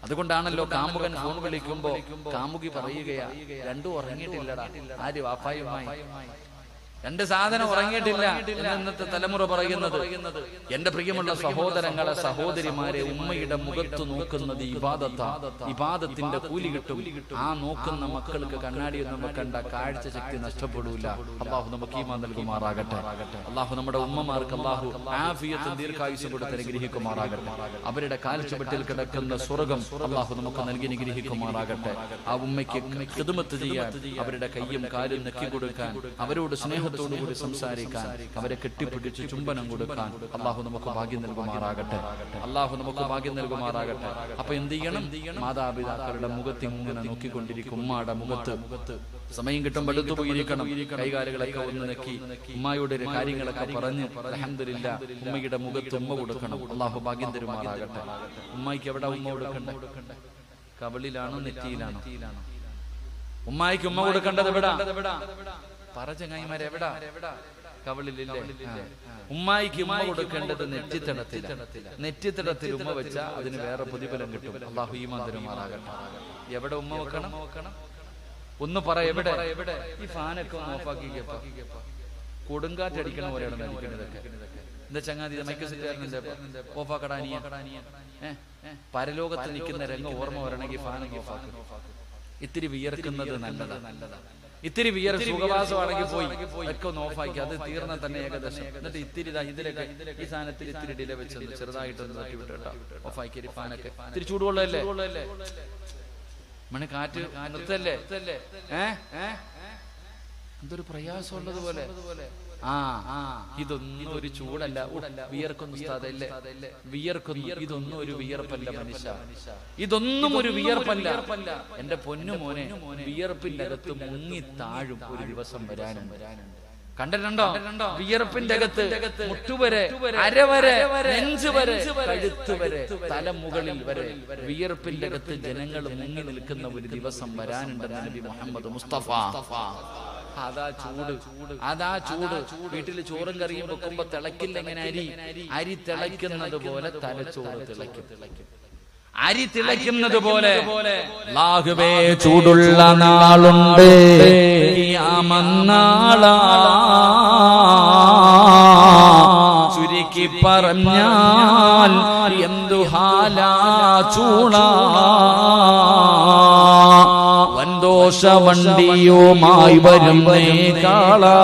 അതുകൊണ്ടാണല്ലോ കാമുകൻ ഫോൺ വിളിക്കുമ്പോ കാമുകി പറയുകയാ, രണ്ടും ഉറങ്ങിയിട്ടില്ലടാ. ആര്? വാപ്പായുമായി. 2 സാധനം ഉറങ്ങിയിട്ടില്ല ഇന്നത്തെ തലമുറ പറയുന്നത്. എന്റെ പ്രിയമുള്ള സഹോദരങ്ങളെ, സഹോദരിമാരെ, ഉമ്മയുടെ മുഖത്ത് നോക്കുന്നത് ഇബാദത്താ. ഇബാദത്തിന്റെ കൂലി കിട്ടും. ആ നോക്കുന്ന മക്കൾക്ക് കണ്ണാടിയൊന്നും വെക്കണ്ട, കാഴ്ച ശക്തി നഷ്ടപ്പെടൂല. അള്ളാഹു നമുക്ക് ഈമാൻ നൽകുമാറാകട്ടെ. അള്ളാഹു നമ്മുടെ ഉമ്മമാർക്ക് അള്ളാഹു ആഫിയത്തും ദീർഘായുസ്സും കൊടുത്ത് അനുഗ്രഹിക്കുമാറാകട്ടെ. അവരുടെ കാൽച്ചുവട്ടിൽ കിടക്കുന്ന സ്വർഗം അള്ളാഹു നമുക്ക് നൽകി അനുഗ്രഹിക്കുമാറാകട്ടെ. ആ ഉമ്മയ്ക്ക് ഖിദ്മത്ത് ചെയ്യാൻ, അവരുടെ കയ്യും കാലും നെക്കി കൊടുക്കാൻ, അവരോട് സ്നേഹത്തോടുകൂടി സംസാരിക്കാൻ, അവരെ കെട്ടിപ്പിടിച്ച് ചുംബനം കൊടുക്കാൻ അള്ളാഹു നമുക്ക് ഭാഗ്യം നൽകുമാറാകട്ടെ. അപ്പൊ എന്ത് ചെയ്യണം? മാതാപിതാക്കളുടെ മുഖത്ത് ഇങ്ങനെ നോക്കിക്കൊണ്ടിരിക്കും. ഉമ്മയുടെ മുഖത്ത് സമയം കിട്ടുമ്പോൾ എടുത്തു പോയിരിക്കണം. കൈകാലുകളൊക്കെ ഒന്ന് നെക്കി ഉമ്മയുടെ കാര്യങ്ങളൊക്കെ പറഞ്ഞ് അൽഹംദുലില്ലാ ഉമ്മയുടെ മുഖത്ത് ഉമ്മ കൊടുക്കണം. അല്ലാഹു ഭാഗ്യം തരുമാറാകട്ടെ. ഉമ്മയ്ക്ക് എവിടെ ഉമ്മ കൊടുക്കണ്ടേ? കവളിലാണോ നെറ്റിയിലാണോ? ഉമ്മായിക്ക് ഉമ്മ കൊടുക്കേണ്ടത് എവിടാ? പറ ചങ്ങായിമാരെ, എവിടാ? കവളിലില്ലേ? ഉമ്മായിക്ക് ഉമ്മ കൊടുക്കേണ്ടത് നെറ്റിത്തടത്തില. നെറ്റിത്തടത്തിൽ ഉമ്മ വെച്ചാൽ അതിന് വേറെ പ്രതിഫലം കിട്ടും. അല്ലാഹു ഈമാൻ തരുമാറാകട്ടെ. എവിടെ ഉമ്മ വെക്കണം? ഒന്ന് പറ, എവിടെ? ഈ ഫാനൊക്കെ ഒന്ന് ഓഫാക്കി. കൊടുങ്കാറ്റടിക്കണ പോലെയാണ് നടിക്കുന്നതൊക്കെ. എന്താ ചങ്ങാതി മൈക്ക് സെറ്റുകാരൻ ഓഫാക്കടാനിയ? പരലോകത്ത് നിൽക്കുന്ന രംഗം ഓർമ്മ വരണമെങ്കിൽ ഫാനൊക്കെ ഓഫാക്കും. ഇത്തിരി വിയർക്കുന്നത് നല്ലതാണ്. ഇത്തിരി വിയർ സുഖവാസമാണെങ്കിൽ പോയി ഒക്കെ ഒന്ന് ഓഫാക്കി. അത് തീർന്നാൽ തന്നെ ഏകദേശം. എന്നിട്ട് ഇത്തിരി ഇതിലൊക്കെ ഈ സാധനത്തിൽ ഇത്തിരി ഡിലെ വെച്ചൊന്ന് ചെറുതായിട്ടൊന്ന് തട്ടി വിട്ടോ. ഓഫാക്കി ഫാനൊക്കെ. ഇത്തിരി ചൂടുവെള്ളല്ലേ? മണി കാറ്റ് നിർത്തല്ലേ? എന്തൊരു പ്രയാസമുള്ളത് പോലെ. ഇതൊന്നും ഒരു ചൂടല്ല. വിയർക്കൊന്നും ഉസ്താദല്ലേ? വിയർക്കൊന്നും. ഇതൊന്നും ഒരു വിയർപ്പല്ല മനുഷ്യ. ഇതൊന്നും ഒരു വിയർപ്പല്ല. എന്റെ പൊന്നു മോനെ, വിയർപ്പിന്റെ അകത്ത് മുങ്ങി താഴും ഒരു ദിവസം വരാനുണ്ട്. കണ്ടിട്ടുണ്ടോ? വിയർപ്പിന്റെ അകത്ത് മുട്ടുവരെ, അരവരെ, നെഞ്ച് വരെ, കഴുത്ത് വരെ, തലമുകളിൽ വരെ വിയർപ്പിന്റെ അകത്ത് ജനങ്ങൾ മുങ്ങി നിൽക്കുന്ന ഒരു ദിവസം വരാനുണ്ട്. നബി മുഹമ്മദ് മുസ്തഫ. അതാ ചൂട്, അതാ ചൂട്. വീട്ടിൽ ചോറും കറിയും വെക്കുമ്പോ തിളക്കില്ല. എങ്ങനെ അരി തിളയ്ക്കുന്നത് പോലെ തലച്ചോറ് തിളയ്ക്കും. അരി തിളയ്ക്കുന്നത് പോലെ അല്ലാഹുവേ ചൂടുള്ള നാളുണ്ട്. ഖിയാമന്നാളാ ചുരുക്കി പറഞ്ഞാൽ എന്തു ഹാലാ ചൂളാ. വൻദോഷ വണ്ടിയുമായി വരുന്നേ കാളാ.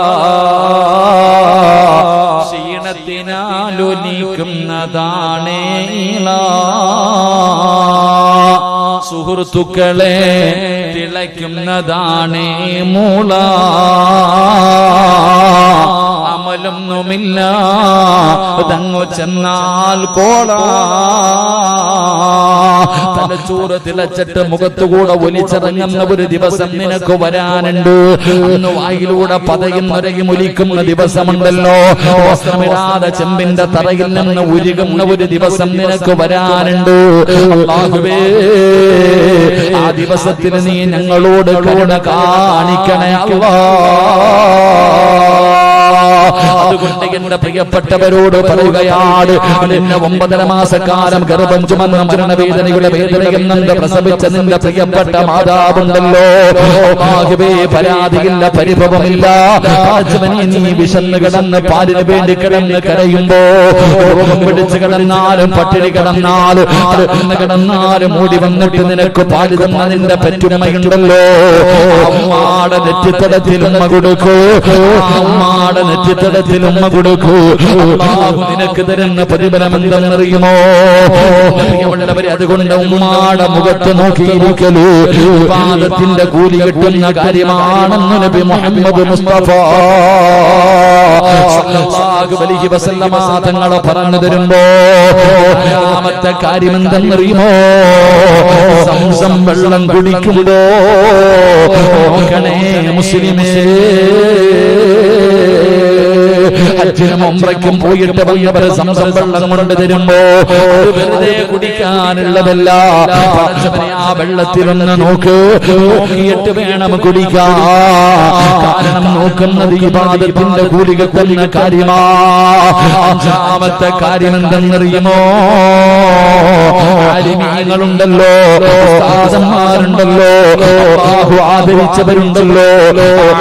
ക്ഷീണത്തിനാലൊലിക്കുന്നതാണേ സുഹൃത്തുക്കളെ തിളയ്ക്കുന്നതാണേ മൂള. അമലൊന്നുമില്ല തങ്ങു ചെന്നാൽ കോള. തലച്ചോറ് തിളച്ചിട്ട് മുഖത്തുകൂടെ ഒലിച്ചിറങ്ങുന്ന ഒരു ദിവസം നിനക്ക് വരാനുണ്ട്. അന്ന് വായിലൂടെ പതയുന്നൊരകി ഒലിക്കുന്ന ദിവസമുണ്ടല്ലോ. വസ്ത്രമിടാതെ ചെമ്പിന്റെ തറയിൽ നിന്ന് ഉരുകുന്ന ഒരു ദിവസം നിനക്ക് വരാനുണ്ട്. അല്ലാഹുവേ, ആ ദിവസത്തിന് നീ ഞങ്ങളോട് കരുണ കാണിക്കണേ അല്ലാഹ്. അതുകൊണ്ട് എന്റെ പ്രിയപ്പെട്ടവരോട് പറയുകയാണ്, നിന്നെ 9.5 മാസക്കാലം ഗർഭം ചുമന്ന മരണവേദനയുടെ വേദനയെന്നെ പ്രസവിച്ച നിന്റെ പ്രിയപ്പെട്ട മാതാവുണ്ടല്ലോ. ആകെ പരാതിയില്ല, പരിഭവമില്ല. നീ വിശന്ന് കിടന്ന് പാലിന് വേണ്ടി കിടന്ന് കരയുമ്പോ, രോഗം പിടിച്ച് കിടന്നാലും പട്ടിണി കിടന്നാലും മൂടി വന്നിട്ട് നിനക്ക് പാല് തന്ന നിന്റെ പെറ്റുമ്മയുണ്ടല്ലോ. അമ്മാടെ നെറ്റിത്തടത്തിൽ ഉമ്മ കൊടുക്കൂ. അമ്മാടെ നെറ്റിത്തടത്തിൽ ഉമ്മ കൊടുക്കൂ. അല്ലാഹു നിനക്ക് തരുന്ന പ്രതിഫലം എന്തെന്നറിയുമോ? അതുകൊണ്ട് ഉമ്മാടെ മുഖത്ത് നോക്കിയിരിക്കലൂ ഇബാദത്തിന്റെ കൂലി കിട്ടുന്ന കാര്യമാണെന്ന് നബി മുഹമ്മദ് മുസ്തഫ സല്ലല്ലാഹു അലൈഹി വസല്ലമ തങ്ങളെ പറഞ്ഞു തരുമ്പോ, രണ്ടാമത്തെ കാര്യം എന്തെന്നറിയുമോ? സംസം വെള്ളം കുടിക്കുമ്പോ നോക്കണേ മുസ്ലിമേ, ഹജ്ജിനും ഉംറയ്ക്കും പോയിട്ട് വന്നവർ സംസം വെള്ളം കൊണ്ട് തരുമ്പോ വെറുതെ കുടിക്കാനുള്ളതല്ല. ആ വെള്ളത്തിലൊന്ന് നോക്കിയിട്ട് വേണം കുടിക്കാൻ. കാരണം നോക്കുന്നത് ഇബാദത്തിന്റെ കൂലി കിട്ടുന്ന കാര്യമാ. അഞ്ചാമത്തെ കാര്യം എന്തെന്നറിയുമോ? ആലിമീങ്ങളുണ്ടല്ലോ, ഉസ്താദന്മാരുണ്ടല്ലോ, അല്ലാഹു ആദരിച്ചവരുണ്ടല്ലോ.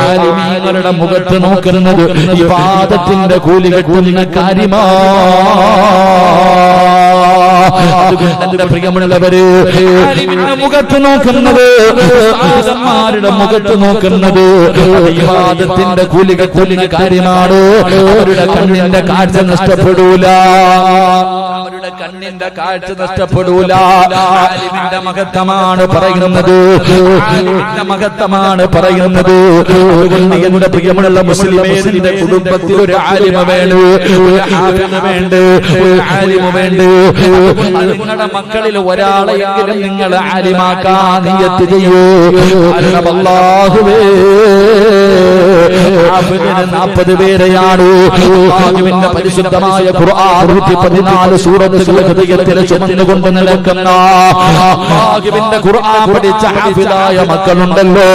ആലിമീങ്ങളുടെ മുഖത്ത് നോക്കുന്നത് ഇബാദത്തിന്റെ കൂലി കിട്ടുന്ന കാര്യമാ. എന്റെ പ്രിയമുള്ളവര്, മുഖത്ത് നോക്കുന്നത്, ആദന്മാരുടെ മുഖത്ത് നോക്കുന്നത് ഇബാദത്തിന്റെ കൂലി കിട്ടുന്ന കാര്യമാണ്. അവരുടെ കണ്ണിന്റെ കാഴ്ച നഷ്ടപ്പെടൂല. അവരുടെ അവരുടെ കണ്ണിന്റെ കാഴ്ച നഷ്ടപ്പെടൂല. ആലിമിന്റെ മഹത്വമാണ് പറയുന്നത്, ആലിമിന്റെ മഹത്വമാണ് പറയുന്നത്. അതുകൊണ്ട് എന്റെ പ്രിയമുള്ള മുസ്ലിമേ, നിന്റെ കുടുംബത്തിൽ ഒരു ആലിമ വേണ്ട, ഒരു ഹാഫിള് വേണ്ട, ഒരു ആലിമ വേണ്ട. നിങ്ങളുടെ മക്കളിൽ ഒരാളെയെങ്കിലും നിങ്ങൾ ആലിമാക്കാൻ നിയ്യത്ത് ചെയ്യൂ. അല്ലാഹുവേ, ഹാഫിളിന് 40 പേരെയാണ് അല്ലാഹുവിന്റെ പരിശുദ്ധമായ ഖുർആൻ 114 സൂറത്തുകൾ ഹൃദയത്തിൽ ചുമന്നുകൊണ്ട് നടക്കുന്ന അല്ലാഹുവിന്റെ ഖുർആൻ പഠിച്ച ഹാഫിളായ മക്കളുണ്ടല്ലോ.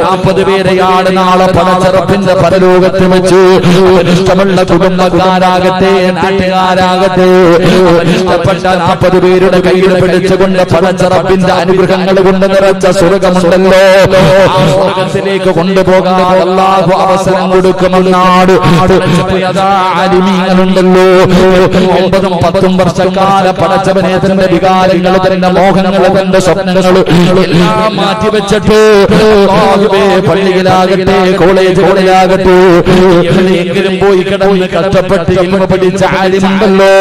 40 പേരെയാണ് നാളെ പടച്ചറപ്പിന്റെ പരലോകത്ത് വെച്ച് ഇഷ്ടമുള്ള കുടുംബക്കാരാകട്ടെ നാട്ടുകാരാകട്ടെ ഇഷ്ടപ്പെട്ട 40 പേരുടെ കയ്യിൽ പിടിച്ചുകൊണ്ട് പടച്ചറപ്പിന്റെ അനുഗ്രഹങ്ങൾ കൊണ്ട് നിറച്ച സ്വർഗമുണ്ടല്ലോ. ആ സ്വർഗത്തിലേക്ക് കൊണ്ടുപോകാൻ അല്ലാഹു അവസരം കൊടുക്കുമെന്നാണ്. ആലിമീങ്ങളുണ്ടല്ലോ, 9-10 വർഷക്കാല പടച്ചവനെ തന്റെ വികാരങ്ങൾ, തന്റെ മോഹങ്ങൾ, തന്റെ സ്വപ്നങ്ങൾ എല്ലാം മാറ്റിവെച്ചിട്ട് പള്ളിയിലാകട്ടെ കോളേജുകളിലാകട്ടെ എവിടെയെങ്കിലും പോയി കിടന്ന് കഷ്ടപ്പെട്ട് ഇൽമ പഠിച്ച ആലിമുണ്ടല്ലോ.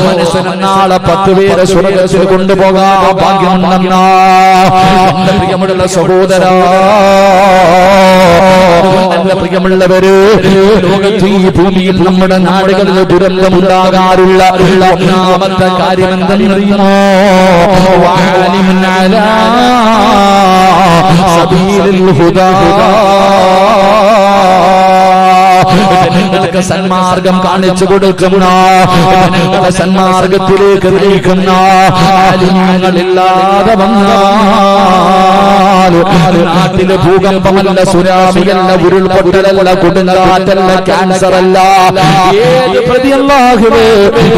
മനുഷ്യന് നാളെ 10 പേരെ സ്വർഗ്ഗത്തിൽ കൊണ്ടുപോകാൻ ഭാഗ്യമുണ്ടെന്നാ എന്റെ പ്രിയമുള്ള സഹോദരാ, എന്റെ പ്രിയമുള്ളവര്, ലോകത്ത് ഈ ഭൂമിയിൽ നമ്മുടെ നാടുകളിൽ ദുരന്തമുണ്ടാകാറുള്ള ഒന്നാമത്തെ കാര്യം എന്തെന്നറിയുമോ? വഅലിമുൻ അലാ സബീലിൽ ഹുദാ, ജനങ്ങൾക്ക് സന്മാർഗം കാണിച്ചു കൊടുക്കുന്ന, ജനങ്ങളെ സന്മാർഗത്തിലേക്ക് നയിക്കുന്ന ആലിമീങ്ങളില്ലാതെ വന്നാൽ നാട്ടിലെ ഭൂകമ്പമല്ല, സുനാമിയല്ല, ഉരുൾപൊട്ടലല്ല, കൊടുങ്കാറ്റല്ല, ക്യാൻസർ അല്ല, ഏത് പ്രതി അല്ലാഹുവേ,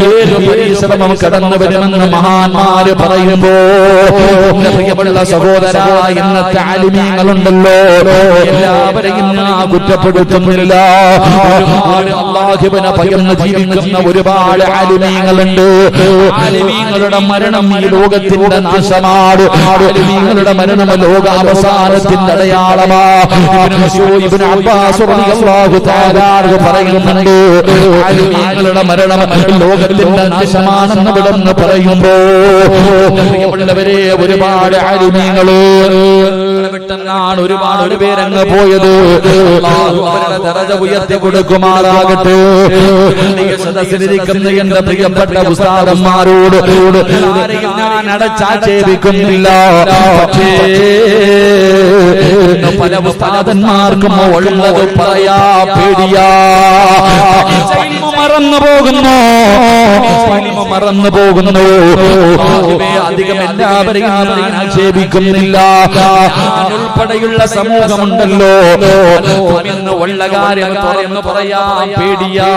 ഏത് പരിശ്രമം കടന്നു വരുമെന്ന് മഹാന്മാര് പറയുമ്പോ പ്രിയമുള്ള സഹോദര, ഇന്നത്തെ ആലിമീങ്ങളുണ്ടല്ലോ, എല്ലാവരെയും കുറ്റപ്പെടുത്തുന്നില്ല. ഒരുപാട് അല്ലാഹുവിനെ ഭയന്ന് ജീവിക്കുന്ന ഒരുപാട് ആലിമീങ്ങളുണ്ട്. ആലിമീങ്ങളുടെ മരണം ഈ ലോകത്തിന്റെ നാശമാണ്. ആലിമീങ്ങളുടെ മരണം ലോക അവസാനത്തിന്റെ അടയാളമാണ്. ഇബ്നു അബ്ബാസ് റളിയല്ലാഹു തആല പറയുന്നുണ്ട്, ആലിമീങ്ങളുടെ മരണം ലോകത്തിന്റെ നാശമാണെന്ന് ഇവിടുന്ന് പറയുമ്പോ പ്രിയമുള്ളവരെ, ഒരുപാട് ആലിമീങ്ങള് പെട്ടെന്നാണ് ഒരുപാട് പേരങ്ങ് പോയത്. അല്ലാഹു അവരുടെ ദറജ ഉയർത്തി കൊടുക്കുമാറാകട്ടെ. സദസ്സിലിരിക്കുന്ന എന്റെ പ്രിയപ്പെട്ട ഉസ്താദന്മാരോട് ആരെയും ഞാൻ അടച്ചാക്ഷേപിക്കുന്നില്ല. പക്ഷേ പല ഉസ്താദന്മാർക്കും ഉള്ളത് പറയാ പേടിയാ. മറന്നു പോകുന്നു, മറന്നു പോകുന്നു. അധികം എല്ലാവരെയും ഞാൻ ആക്ഷേപിക്കുന്നില്ല. ഉൾപ്പെടെയുള്ള സമൂഹമുണ്ടല്ലോ, എന്ന് ഉള്ള കാര്യം തുറന്നു പറയാൻ പേടിയാ.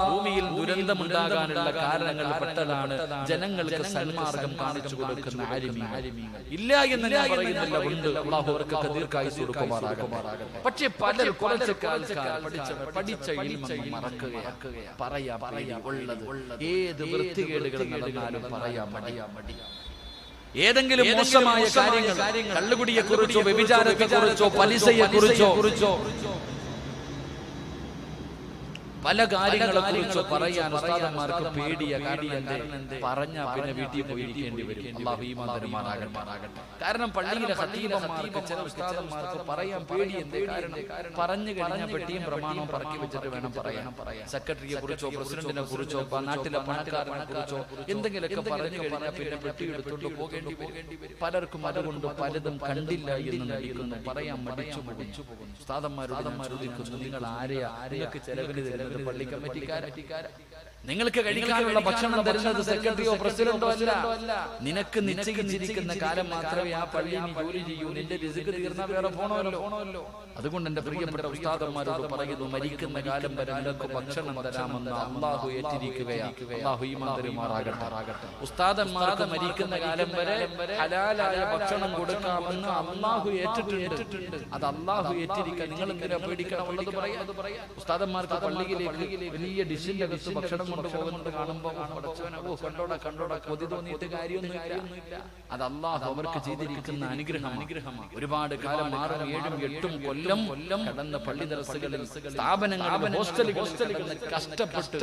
ഭൂമിയിൽ ദുരന്തമുണ്ടാകാനുള്ള കാരണങ്ങൾ പെട്ടതാണ് ജനങ്ങൾക്ക് സന്മാർഗം കാണിച്ചു കൊടുക്കുന്ന ആലിമീങ്ങൾ. ഇല്ല എന്ന് ഞാൻ പറയുന്നില്ല, ഉണ്ട്. അല്ലാഹു അവർക്കൊക്കെ ദീർഘായുസ്സ് കൊടുക്കുമാറാകട്ടെ. പക്ഷേ പലർ കുറച്ച് പഠിച്ച ഇൽമ മറക്കുകയാണ്. പറയാ ഉള്ളത് ഏത് വൃത്തികേടുകൾ നടന്നാലും പറയാൻ മടിയാ. ഏതെങ്കിലും മോശമായ കാര്യങ്ങൾ, കള്ളുകുടിയെ കുറിച്ചോ വ്യഭിചാരത്തെ കുറിച്ചോ പലിശയെ കുറിച്ചോ പല കാര്യങ്ങളെ കുറിച്ചോ പറയാൻ ഉസ്താദന്മാർക്ക് പേടിയ. കാരണം പറഞ്ഞ പിന്നെ വീട്ടിൽ പോയിരിക്കേണ്ടി വരും. അല്ലാഹു ഈമാൻ തരുമാറാകട്ടെ. കാരണം പള്ളിയിലെ ഖതീബന്മാർക്ക്, ചില ഉസ്താദന്മാർക്ക് പറയാൻ പേടി. എന്തേ കാരണം? പറഞ്ഞു കഴിഞ്ഞാൽ പെട്ടിയും പ്രമാണവും പറക്കി വെച്ചിട്ട് വേണം പറയാൻ. സെക്രട്ടറിയെ കുറിച്ചോ പ്രസിഡന്റിനെ കുറിച്ചോ നാട്ടിലെ പണക്കാരനെ കുറിച്ചോ എന്തെങ്കിലുമൊക്കെ പറഞ്ഞു കഴിഞ്ഞാൽ പിന്നെ പെട്ടി എടുത്തുകൊണ്ട് പോകേണ്ടി വരും. പലർക്കും അതുകൊണ്ട് പലതും കണ്ടില്ല എന്ന് നടിക്കുന്നു, പറയാൻ മടിച്ചു പോകുന്നു. ഉസ്താദന്മാരോട് ചോദിക്കുന്നു, നിങ്ങൾ ആരെയാ നിങ്ങൾക്ക് ചെലവിന് തരുന്നത്? പള്ളി കമ്മിറ്റിക്കാരാ? നിങ്ങൾക്ക് കഴിക്കാനുള്ള ഭക്ഷണം തരുന്നത് സെക്രട്ടറിയോ പ്രസിഡന്റോ അല്ല. നിനക്ക് നിശ്ചയിച്ചിരിക്കുന്ന കാലം മാത്രമേ ആ പള്ളിയിൽ നീ ജോലി ചെയ്യൂ. നിന്റെ റിസ്ക് തീർന്നാൽ വേറെ പോണമല്ലോ. അതുകൊണ്ട് എന്റെ പ്രിയപ്പെട്ട ഉസ്താദന്മാരോട് പറയുന്നു, മരിക്കുന്ന കാലം വരെ നിനക്ക് ഭക്ഷണം തരാമെന്ന് അല്ലാഹു ഏറ്റിരിക്കുകയാണ്. അല്ലാഹു ഈമാൻ തരുമാറാകട്ടെ. ഉസ്താദന്മാർക്ക് മരിക്കുന്ന കാലം വരെ ഹലാലായ ഭക്ഷണം കൊടുക്കാമെന്ന് അല്ലാഹു ഏറ്റിട്ടുണ്ട്. അത് അല്ലാഹു ഏറ്റിരിക്കുക. നിങ്ങൾ എന്തിനാ പേടിക്കണം? ഉള്ളത് പറയാ. ഉസ്താദന്മാർക്ക് പള്ളിയിലേക്ക് വലിയ ഡിഷിന്റെ അകത്ത് ഭക്ഷണം കൊണ്ടുപോകുന്നത് കാണുമ്പോൾ കണ്ടോടാ കൊതി തോന്നിയിട്ട് കാര്യമൊന്നുമില്ല. അത് അല്ലാഹു അവർക്ക് ചെയ്തിരിക്കുന്ന അനുഗ്രഹമാണ്. ഒരുപാട് കാലം 6, 7, 8 കൊല്ലം കടന്ന പള്ളി ദർസുകളിൽ, സ്ഥാപനങ്ങളിൽ, ഹോസ്റ്റലുകളിൽ കഷ്ടപ്പെട്ട്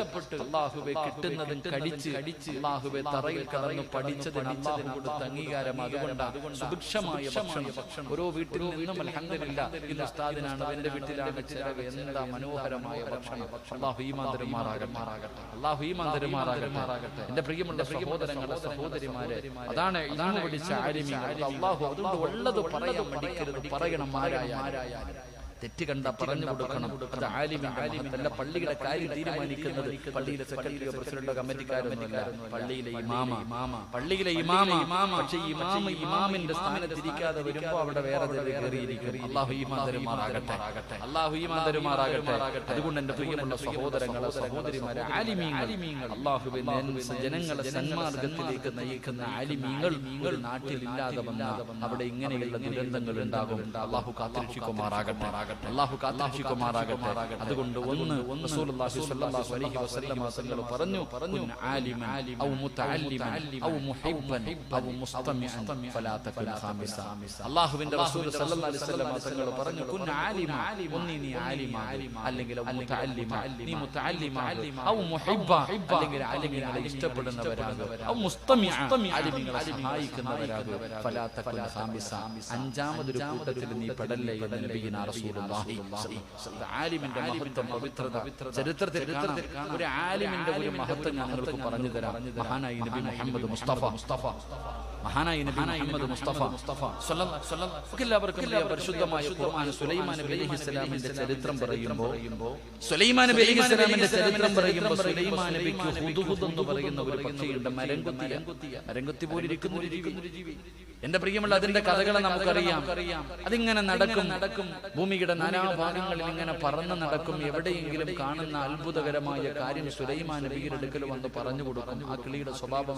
അല്ലാഹുവെ കിട്ടുന്നതും കടിച്ച് അല്ലാഹുവെ തറയിൽ കടന്ന് പഠിച്ചതിന് അല്ലാഹു കൊടുത്ത അംഗീകാരം. അതുകൊണ്ടാണ് സുഭിക്ഷമായ ഭക്ഷണം ഓരോ വീട്ടിൽ നിന്നും അൽഹംദുലില്ലാ ഇന്ന് ഉസ്താദിനാണ്, എന്റെ വീട്ടിലാണ് ചിലവ്. എന്താ മനോഹരമായ ഭക്ഷണം. അല്ലാഹു ഈമാൻ തരുമാറാകട്ടെ. എന്റെ പ്രിയമുള്ള സഹോദരങ്ങളെ, സഹോദരിമാരെ, അതാണ് ഇൽമു പഠിച്ച ആലിമീങ്ങൾ. അല്ലാഹു അതുകൊണ്ട് ഉള്ളത് പറയാൻ മടിക്കരുത്, പറയണം. ആരായാലും തെറ്റ് കണ്ട പറഞ്ഞു കൊടുക്കണം. അത് ആലിമിന്റെ പള്ളിയുടെ കാര്യം തീരുമാനിക്കുന്നത് പള്ളിയിലെ സെക്രട്ടറിയോ പ്രസിഡന്റോ കമ്മിറ്റിക്കാരൊന്നുമല്ല, പള്ളിയിലെ ഇമാമ. പക്ഷെ ഇമാമിന്റെ സ്ഥാനത്തിരിക്കാതെ വരുമ്പോ അവിടെ വേറെ കയറിയിരിക്കും. അല്ലാഹു ഈമാൻ തരുമാറാകട്ടെ. അതുകൊണ്ട് എന്റെ പ്രിയമുള്ള സഹോദരങ്ങളെ, സഹോദരിമാരെ, ആലിമീങ്ങൾ, അല്ലാഹുവേ ജനങ്ങളെ സന്മാർഗത്തിലേക്ക് നയിക്കുന്ന ആലിമീങ്ങൾ ഒരു നാട്ടിലില്ലാതെ വന്നാൽ അവിടെ ഇങ്ങനെയുള്ള ദുരന്തങ്ങൾ ഉണ്ടാകും. അല്ലാഹു കാത്തിരക്ഷിക്കുമാറാകട്ടെ. അതുകൊണ്ട് റസൂലുള്ളാഹി സ്വല്ലല്ലാഹു അലൈഹി വസല്ലം തങ്ങൾ പറഞ്ഞു, ആലിമൻ ഔ മുതഅല്ലിമൻ ഔ മുഹിബ്ബൻ ഔ മുസ്തമിഅൻ ഫലാ തകുൻ ഖാമിസ. അല്ലാഹുവിന്റെ റസൂൽ സ്വല്ലല്ലാഹു അലൈഹി വസല്ലം തങ്ങൾ പറഞ്ഞു, കുൻ ആലിമ, നീ ആലിമ, അല്ലെങ്കിൽ മുതഅല്ലിമ, നീ മുതഅല്ലിമ, ഔ മുഹിബ്ബ, അല്ലെങ്കിൽ ആലിമിനെ ഇഷ്ടപ്പെടുന്നവരാകുക, ഔ മുസ്തമിഅ, ആലിമിനെ സഹായിക്കുന്നവരാകുക, ഫലാ തകുൻ ഖാമിസ, അഞ്ചാമതൊരു കൂട്ടത്തിൽ നീ പെടല്ലേ എന്ന് നബിയിന റസൂൽ ആലിമിന്റെ മഹത്വം, പവിത്രത ചരിത്രത്തിൽ ഒരു ആലിമിന്റെ ഒരു മഹത്വം ഞാൻ നിങ്ങൾക്ക് പറഞ്ഞു തരാം. മഹാനായ നബി മുഹമ്മദ് മുസ്തഫ എല്ലാവർക്കും പരിശുദ്ധമായ ഖുർആൻ സുലൈമാൻ നബി അലൈഹിസ്സലാമിന്റെ ചരിത്രം പറയുമ്പോൾ സുലൈമാൻ നബിക്ക് ഹുദ്ഹുദ് എന്ന് പറയുന്ന ഒരു പക്ഷിയുണ്ട്, മരംകൊത്തി പോലിരിക്കുന്ന ഒരു ജീവി. എന്റെ പ്രിയമുള്ള, അതിന്റെ കഥകളെ നമുക്കറിയാം. അതിങ്ങനെ നടക്കും, ഭൂമിയുടെ നാനാഭാഗങ്ങളിൽ ഇങ്ങനെ പറന്ന് നടക്കും. എവിടെയെങ്കിലും കാണുന്ന അത്ഭുതകരമായ കാര്യം സുലൈമാൻ നബിയുടെ അടുക്കൽ വന്ന് പറഞ്ഞു കൊടുക്കും. ആ കിളിയുടെ സ്വഭാവം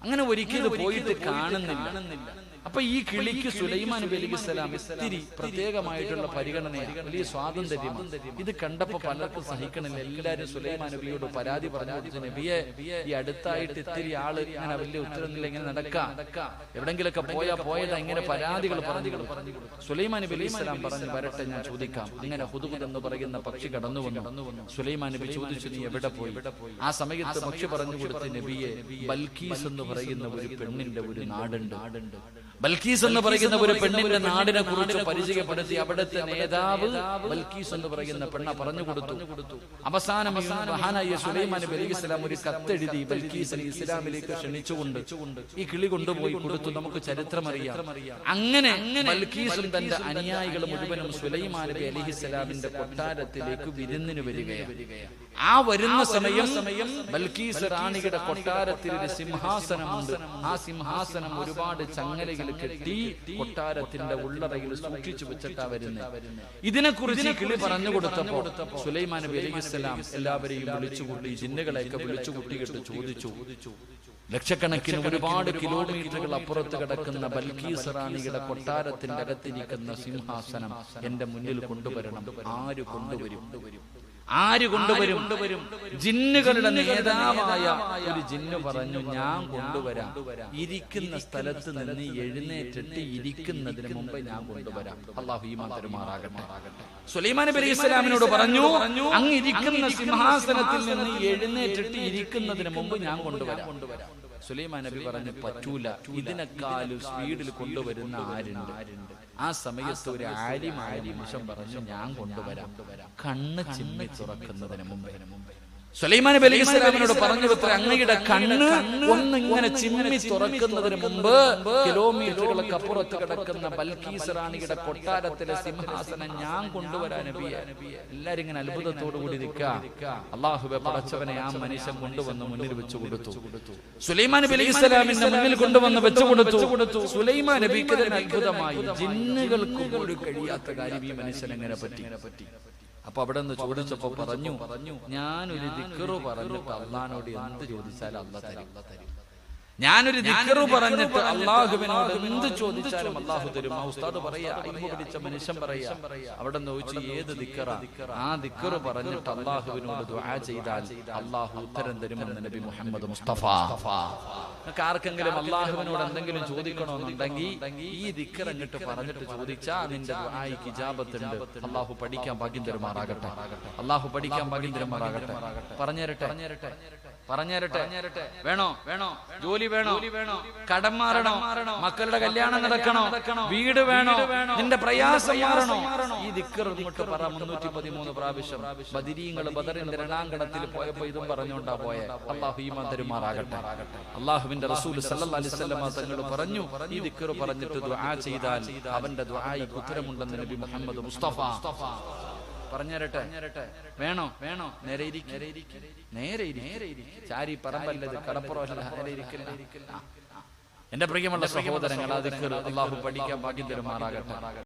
അങ്ങനെ ഒരിക്കലും പോയിട്ട് കാണുന്നില്ല. അപ്പൊ ഈ കിളിക്ക് സുലൈമാൻ നബി അലൈഹിസ്സലാം ഇത്തിരി പ്രത്യേകമായിട്ടുള്ള പരിഗണനയാണ്, വലിയ സ്വാതന്ത്ര്യം. ഇത് കണ്ടപ്പോ പലർക്കും സഹിക്കണില്ല. എല്ലാരും സുലൈമാൻ നബിയോട് പരാതി പറഞ്ഞു, നബിയെ ഈ അടുത്തായിട്ട് ഇത്തിരി ആള് ഇങ്ങനെ വലിയ ഉത്തരവില്ല, ഇങ്ങനെ നടക്കാം, എവിടെങ്കിലൊക്കെ പോയതാ, ഇങ്ങനെ പരാതികൾ പറഞ്ഞു. സുലൈമാൻ നബി അലൈഹിസ്സലാം പറഞ്ഞു, വരട്ടെ, ഞാൻ ചോദിക്കാം. അങ്ങനെ ഹുദ്ഹുദ് എന്ന് പറയുന്ന പക്ഷി കടന്നു വന്നു. സുലൈമാൻ നബി ചോദിച്ചു, നീ എവിടെ പോയി? ആ സമയത്ത് പക്ഷി പറഞ്ഞു കൊടുത്ത്, നബിയെ, ബൽക്കീസ് എന്ന് പറയുന്ന ഒരു പെണ്ണിന്റെ ഒരു നാടുണ്ട്. ബൽക്കീസ് എന്ന് പറയുന്ന ഒരു പെണ്ണിന്റെ നാടിനെ കുറിച്ച് പരിചയപ്പെടുത്തി അവിടുത്തെ നേതാവ് ബൽക്കീസ് എന്ന് പറയുന്ന പെണ്ണ പറഞ്ഞു കൊടുത്തു. അവസാനം മഹാനായ സുലൈമാൻ നബി അലൈഹിസ്സലാം ഒരു കത്തെഴുതി ബൽക്കീസിനെ ഇസ്ലാമിലേക്ക് ക്ഷണിച്ചുകൊണ്ട് ഈ കിളി കൊണ്ടുപോയി കൊടുത്തു. നമുക്ക് ചരിത്രമറിയാം. അങ്ങനെ ബൽക്കീസും തന്റെ അനുയായികൾ മുഴുവനും സുലൈമാൻ നബി അലൈഹിസ്സലാമിന്റെ കൊട്ടാരത്തിലേക്ക് വിരുന്നിന് വരികയാണ്. ആ വരുന്ന സമയം ബൽക്കീസ് റാണിയുടെ കൊട്ടാരത്തിൽ ഒരു സിംഹാസനമുണ്ട്. ആ സിംഹാസനം ഒരുപാട് ചങ്ങലകൾ കെട്ടി കൊട്ടാരത്തിന്റെ ഉള്ളറയിൽ സൂക്ഷിച്ചു വെച്ചിട്ടാ വരുന്നത്. ഇതിനെക്കുറിച്ച് കിളി പറഞ്ഞു കൊടുത്തപ്പോ സുലൈമാൻ നബി അലൈഹിസ്സലാം എല്ലാവരെയും വിളിച്ചുകൂട്ടി, ജിന്നുകളെയൊക്കെ വിളിച്ചുകൂട്ടിയിട്ട് ചോദിച്ചു, ലക്ഷക്കണക്കിന് ഒരുപാട് കിലോമീറ്ററുകൾ അപ്പുറത്ത് കിടക്കുന്ന ബൽക്കീസ് റാണിയുടെ കൊട്ടാരത്തിന്റെ അകത്തിരിക്കുന്ന സിംഹാസനം എന്റെ മുന്നിൽ കൊണ്ടുവരണം. ആര് കൊണ്ടുവരും? ജിന്നുകളുടെ നേതാവായ ഒരു ജിന്ന് പറഞ്ഞു, ഞാൻ കൊണ്ടുവരാം. ഇരിക്കുന്ന സ്ഥലത്ത് നിന്ന് എഴുന്നേറ്റിട്ട് ഇരിക്കുന്നതിന് മുമ്പ് ഞാൻ കൊണ്ടുവരാം. അല്ലാഹു ഈമാൻ തരുമാറാകട്ടെ. സുലൈമാൻ നബി അലൈഹിസ്സലാമിനോട് പറഞ്ഞു, അങ്ങ് ഇരിക്കുന്ന സിംഹാസനത്തിൽ നിന്ന് എഴുന്നേറ്റിട്ട് ഇരിക്കുന്നതിന് മുമ്പ് ഞാൻ കൊണ്ടുവരാം. സുലൈമാൻ നബി പറഞ്ഞു, പറ്റൂല, ഇതിനേക്കാളും സ്പീഡിൽ കൊണ്ടുവരുന്ന ആരുണ്ട്? ആ സമയത്ത് ഒരു ആലിമായ നിമിഷം പറഞ്ഞു, ഞാൻ കൊണ്ടുവരാം. കണ്ണ് ചിമ്മി തുറക്കുന്നതിന് മുമ്പേ സുലൈമാൻ നബി അലൈഹിസ്സലാമിനോട് പറഞ്ഞു, അങ്ങയുടെ കണ്ണ് ഒന്നിങ്ങനെ ചിമ്മി തുറക്കുന്നതിന് മുമ്പ് കിലോമീറ്ററുകൾക്ക് അപ്പുറത്ത് കിടക്കുന്ന ബൽക്കീസ് റാണിയുടെ കൊട്ടാരത്തിലെ സിംഹാസനം ഞാൻ കൊണ്ടുവരാൻ നബിയെ. എല്ലാരും ഇങ്ങനെ അത്ഭുതത്തോടു കൂടി നിൽക്കാം. അല്ലാഹുവേ, പടച്ചവനെ, ആ മനുഷ്യൻ കൊണ്ടുവന്ന് മുന്നിൽ വെച്ചു കൊടുത്തു. സുലൈമാൻ നബി അലൈഹിസ്സലാമിന്റെ മുന്നിൽ കൊണ്ടുവന്ന് വെച്ചു കൊടുത്തു. സുലൈമാൻ നബിക്ക് അത്ഭുതമായി. ജിന്നുകൾക്ക് പോലും കഴിയാത്ത കാര്യം ഈ മനുഷ്യൻ എങ്ങനെ പറ്റി? അപ്പൊ അവിടെ നിന്ന് ചോദിച്ചപ്പോ പറഞ്ഞു, ഞാനൊരു ദിക്റ് പറഞ്ഞിട്ട് അള്ളാനോട് എന്ത് ചോദിച്ചാലും അള്ളാഹ് തരും. ഞാനൊരു ദിക്റ് പറഞ്ഞിട്ട് അള്ളാഹുവിനോട് എന്ത് ചോദിച്ചാലും അള്ളാഹു തരും. ആ ഉസ്താദ് പറയാ, ഇൽമു പഠിച്ച മനുഷ്യൻ പറയാ, അവിടെ നിന്ന് ചോദിച്ചു ഏത് ദിക്റാ? ആ ദിക്റ് പറഞ്ഞിട്ട് അള്ളാഹുവിനോട് ദുആ ചെയ്താൽ അള്ളാഹു ഉത്തരം തരുമെന്ന് നബി മുഹമ്മദ് മുസ്തഫ. ആർക്കെങ്കിലും അള്ളാഹുവിനോട് എന്തെങ്കിലും ചോദിക്കണമെന്നുണ്ടെങ്കിൽ ഈ ദിക്ർ അങ്ങോട്ട് പറഞ്ഞിട്ട് ചോദിച്ചാൽ നിന്റെ ദുആയ്ക്ക് ഇജാബത്തുണ്ട്. അള്ളാഹു പഠിക്കാൻ ഭാഗ്യം തരുമാറാകട്ടെ. അള്ളാഹു പഠിക്കാൻ ഭാഗ്യം തരുമാറാകട്ടെ. പറഞ്ഞുതരട്ടെ. വേണോ? ജോലി വേണോ? കടം മാറണോ? മക്കളുടെ കല്യാണം നടക്കണോ? വീട് വേണോ? നിന്റെ പ്രയാസം മാറണോ? ഈ ദിക്ർ ഇങ്ങോട്ട് പറ 313 പ്രാവശ്യം. ബദരീങ്ങൾ ബദറിന്റെ രണാങ്കണത്തിൽ പോയപ്പോ ഇതും പറഞ്ഞുകൊണ്ടാ പോയെ. അള്ളാഹു ഈമാൻ തരുമാറാകട്ടെ. അള്ളാഹുവിന്റെ റസൂൽ സല്ലല്ലാഹു അലൈഹി വസല്ലം തങ്ങൾ പറഞ്ഞു, ഈ ദിക്ർ പറഞ്ഞിട്ട് ദുആ ചെയ്താൽ അവന്റെ ദുആയ്ക്ക് ഉത്തരമുണ്ടെന്ന് നബി മുഹമ്മദ് മുസ്തഫ. പറഞ്ഞുതരട്ടെ. വേണോ? നേരെ ചാരി പറമ്പല്ലത് കടപ്പുറമല്ല. എന്റെ പ്രിയമുള്ള സഹോദരങ്ങൾ, ആ ദിക്ർ അല്ലാഹു പഠിക്കാൻ ഭാഗ്യം തരുമാറാകട്ടെ.